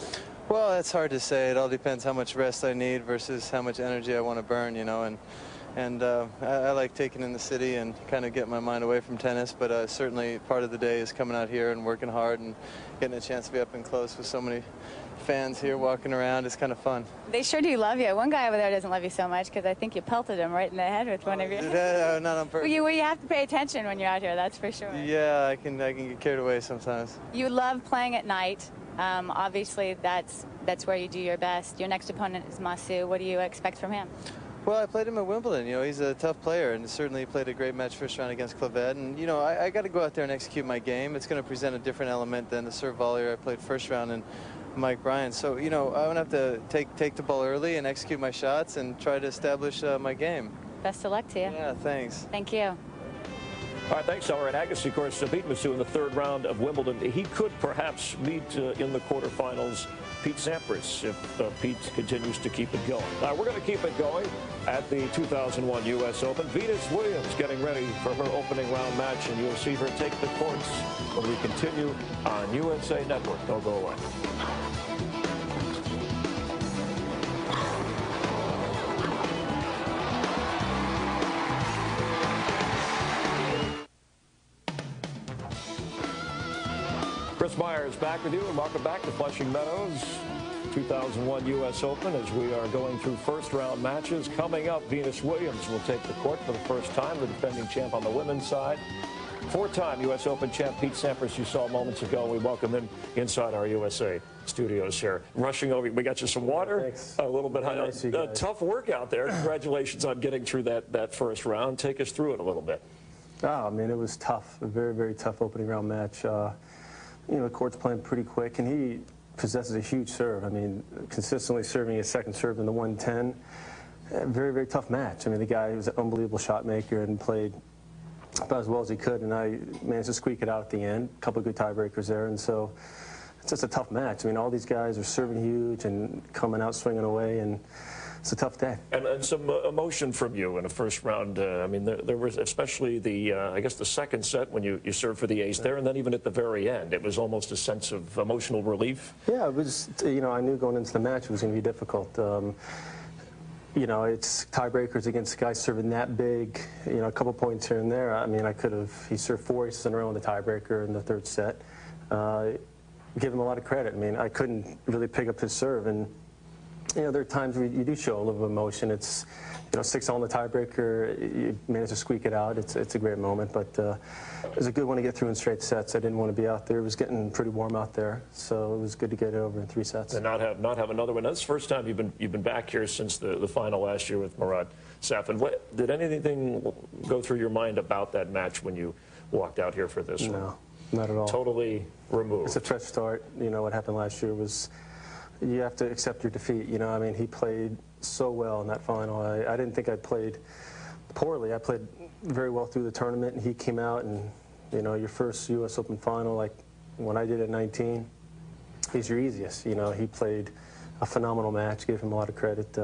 Well, that's hard to say. It all depends how much rest I need versus how much energy I want to burn, you know, and I like taking in the city and kind of get my mind away from tennis, but certainly part of the day is coming out here and working hard and getting a chance to be up and close with so many fans here walking around. It's kind of fun. They sure do love you. One guy over there doesn't love you so much because I think you pelted him right in the head with one of your... Not on purpose. Well, you have to pay attention when you're out here, that's for sure. Yeah, I can get carried away sometimes. You love playing at night. Obviously, that's where you do your best. Your next opponent is Masu. What do you expect from him? Well, I played him at Wimbledon. You know, he's a tough player, and certainly played a great match first round against Clavet. And, you know, I got to go out there and execute my game. It's going to present a different element than the serve volleyer I played first round and Mike Bryan. So, you know, I'm going to have to take the ball early and execute my shots and try to establish my game. Best of luck to you. Yeah, thanks. Thank you. All right, thanks, Elmer. And Agassi, of course, beat Masu in the third round of Wimbledon. He could perhaps meet in the quarterfinals Pete Sampras if Pete continues to keep it going. We're going to keep it going at the 2001 U.S. Open. Venus Williams getting ready for her opening round match, and you'll see her take the courts when we continue on USA Network. Don't go away. Chris Myers back with you, and welcome back to Flushing Meadows 2001 U.S. Open as we are going through first round matches. Coming up, Venus Williams will take the court for the first time, the defending champ on the women's side. Four-time U.S. Open champ Pete Sampras, you saw moments ago. We welcome him inside our USA studios here. Rushing over, we got you some water. Thanks. A little bit high. Nice, tough work out there. Congratulations on getting through that first round. Take us through it a little bit. Oh, I mean, it was tough. A very, very tough opening round match. You know, the court's playing pretty quick, and he possesses a huge serve. I mean, consistently serving his second serve in the 110. Very, very tough match. I mean, the guy was an unbelievable shot maker and played about as well as he could, and I managed to squeak it out at the end. A couple of good tiebreakers there, and so it's just a tough match. I mean, all these guys are serving huge and coming out swinging away, and it's a tough day. And some emotion from you in the first round. I mean, there was especially the, I guess, the second set when you served for the ace there, and then even at the very end, it was almost a sense of emotional relief. Yeah, it was, you know, I knew going into the match it was going to be difficult. You know, it's tiebreakers against guys serving that big, you know, a couple points here and there. I mean, I could have, he served 4 aces in a row in the tiebreaker in the third set. Give him a lot of credit. I mean, I couldn't really pick up his serve, and you know, there are times where you do show a little bit of emotion. It's, you know, 6 on the tiebreaker, you manage to squeak it out. It's a great moment, but it was a good one to get through in straight sets. I didn't want to be out there. It was getting pretty warm out there, so it was good to get it over in 3 sets. And not have another one. That's the first time you've been back here since the final last year with Murat Safin. Did anything go through your mind about that match when you walked out here for this one? No, not at all. Totally removed. It's a fresh start. You know, what happened last year was, you have to accept your defeat. You know, I mean, he played so well in that final. I didn't think I played poorly. I played very well through the tournament, and he came out and, you know, your first U.S. Open final, like when I did at 19, he's your easiest. You know, he played a phenomenal match, gave him a lot of credit.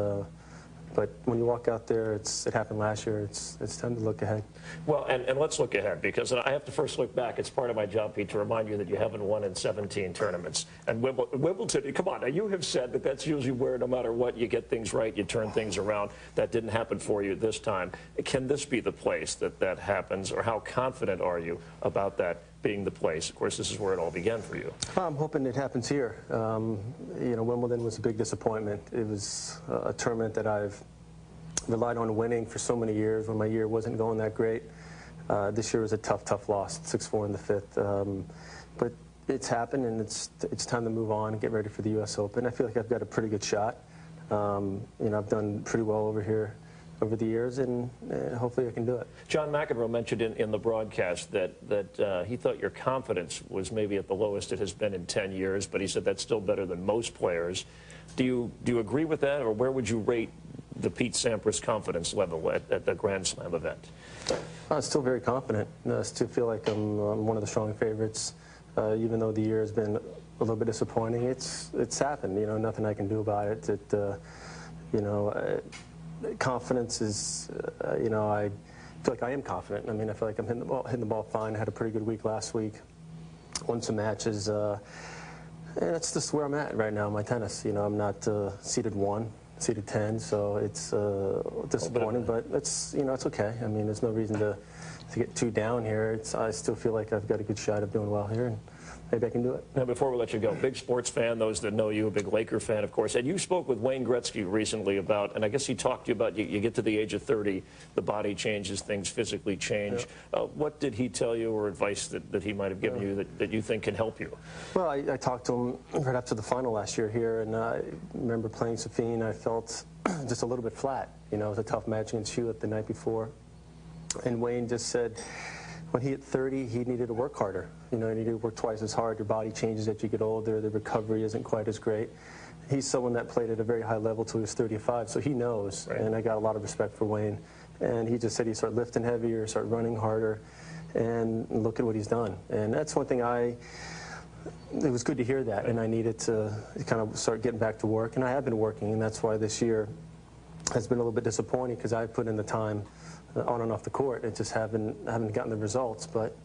But when you walk out there, it happened last year. It's time to look ahead. Well, and let's look ahead, because I have to first look back. It's part of my job, Pete, to remind you that you haven't won in 17 tournaments. And Wimbledon, come on, now you have said that that's usually where no matter what, you get things right, you turn things around. That didn't happen for you this time. Can this be the place that happens, or how confident are you about that being the place? Of course, this is where it all began for you. I'm hoping it happens here. You know, Wimbledon was a big disappointment. It was a tournament that I've relied on winning for so many years when my year wasn't going that great. This year was a tough loss, 6-4 in the 5th. But it's happened, and it's time to move on and get ready for the U.S. Open. I feel like I've got a pretty good shot. You know, I've done pretty well over here over the years, and hopefully I can do it. John McEnroe mentioned in the broadcast that he thought your confidence was maybe at the lowest it has been in 10 years, but he said that's still better than most players. Do you agree with that, or where would you rate the Pete Sampras confidence level at the Grand Slam event? I'm still very confident. I still feel like I'm one of the strong favorites, even though the year has been a little bit disappointing. It's happened. You know, nothing I can do about it. You know, confidence is, you know, I feel like I am confident. I mean, I feel like I'm hitting the ball fine. I had a pretty good week last week. Won some matches. And that's just where I'm at right now in my tennis. You know, I'm not seeded 1, seeded 10, so it's disappointing, but it's, you know, it's okay. I mean, there's no reason to get too down here. I still feel like I've got a good shot of doing well here, and maybe I can do it. Now, before we let you go, big sports fan, those that know you, a big Laker fan, of course. And you spoke with Wayne Gretzky recently about, and I guess he talked to you about, you get to the age of 30, the body changes, things physically change. Yeah. What did he tell you, or advice that he might have given you that you think can help you? Well, I talked to him right after the final last year here, and I remember playing Safine. I felt just a little bit flat. You know, it was a tough match against Hewitt the night before. And Wayne just said, when he hit 30, he needed to work harder. You know, he needed to work twice as hard. Your body changes as you get older. The recovery isn't quite as great. He's someone that played at a very high level till he was 35, so he knows. Right. And I got a lot of respect for Wayne. And he just said he started lifting heavier, started running harder, and look at what he's done. And that's one thing it was good to hear that, and I needed to kind of start getting back to work. And I have been working, and that's why this year has been a little bit disappointing, because I put in the time on and off the court. It just haven't gotten the results, but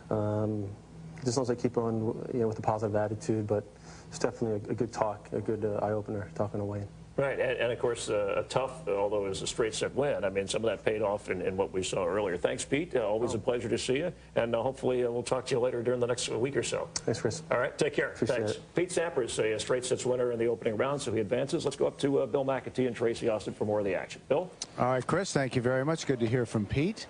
just as long as I keep on, you know, with a positive attitude. But it's definitely a good talk, a good eye-opener talking to Wayne. Right, and of course, a tough, although it was a straight set win. I mean, some of that paid off in what we saw earlier. Thanks, Pete. Always a pleasure to see you, and hopefully we'll talk to you later during the next week or so. Thanks, Chris. All right, take care. Appreciate Thanks. it. Pete Sampras, a straight sets winner in the opening round, so he advances. Let's go up to Bill McAtee and Tracy Austin for more of the action. Bill? All right, Chris, thank you very much. Good to hear from Pete.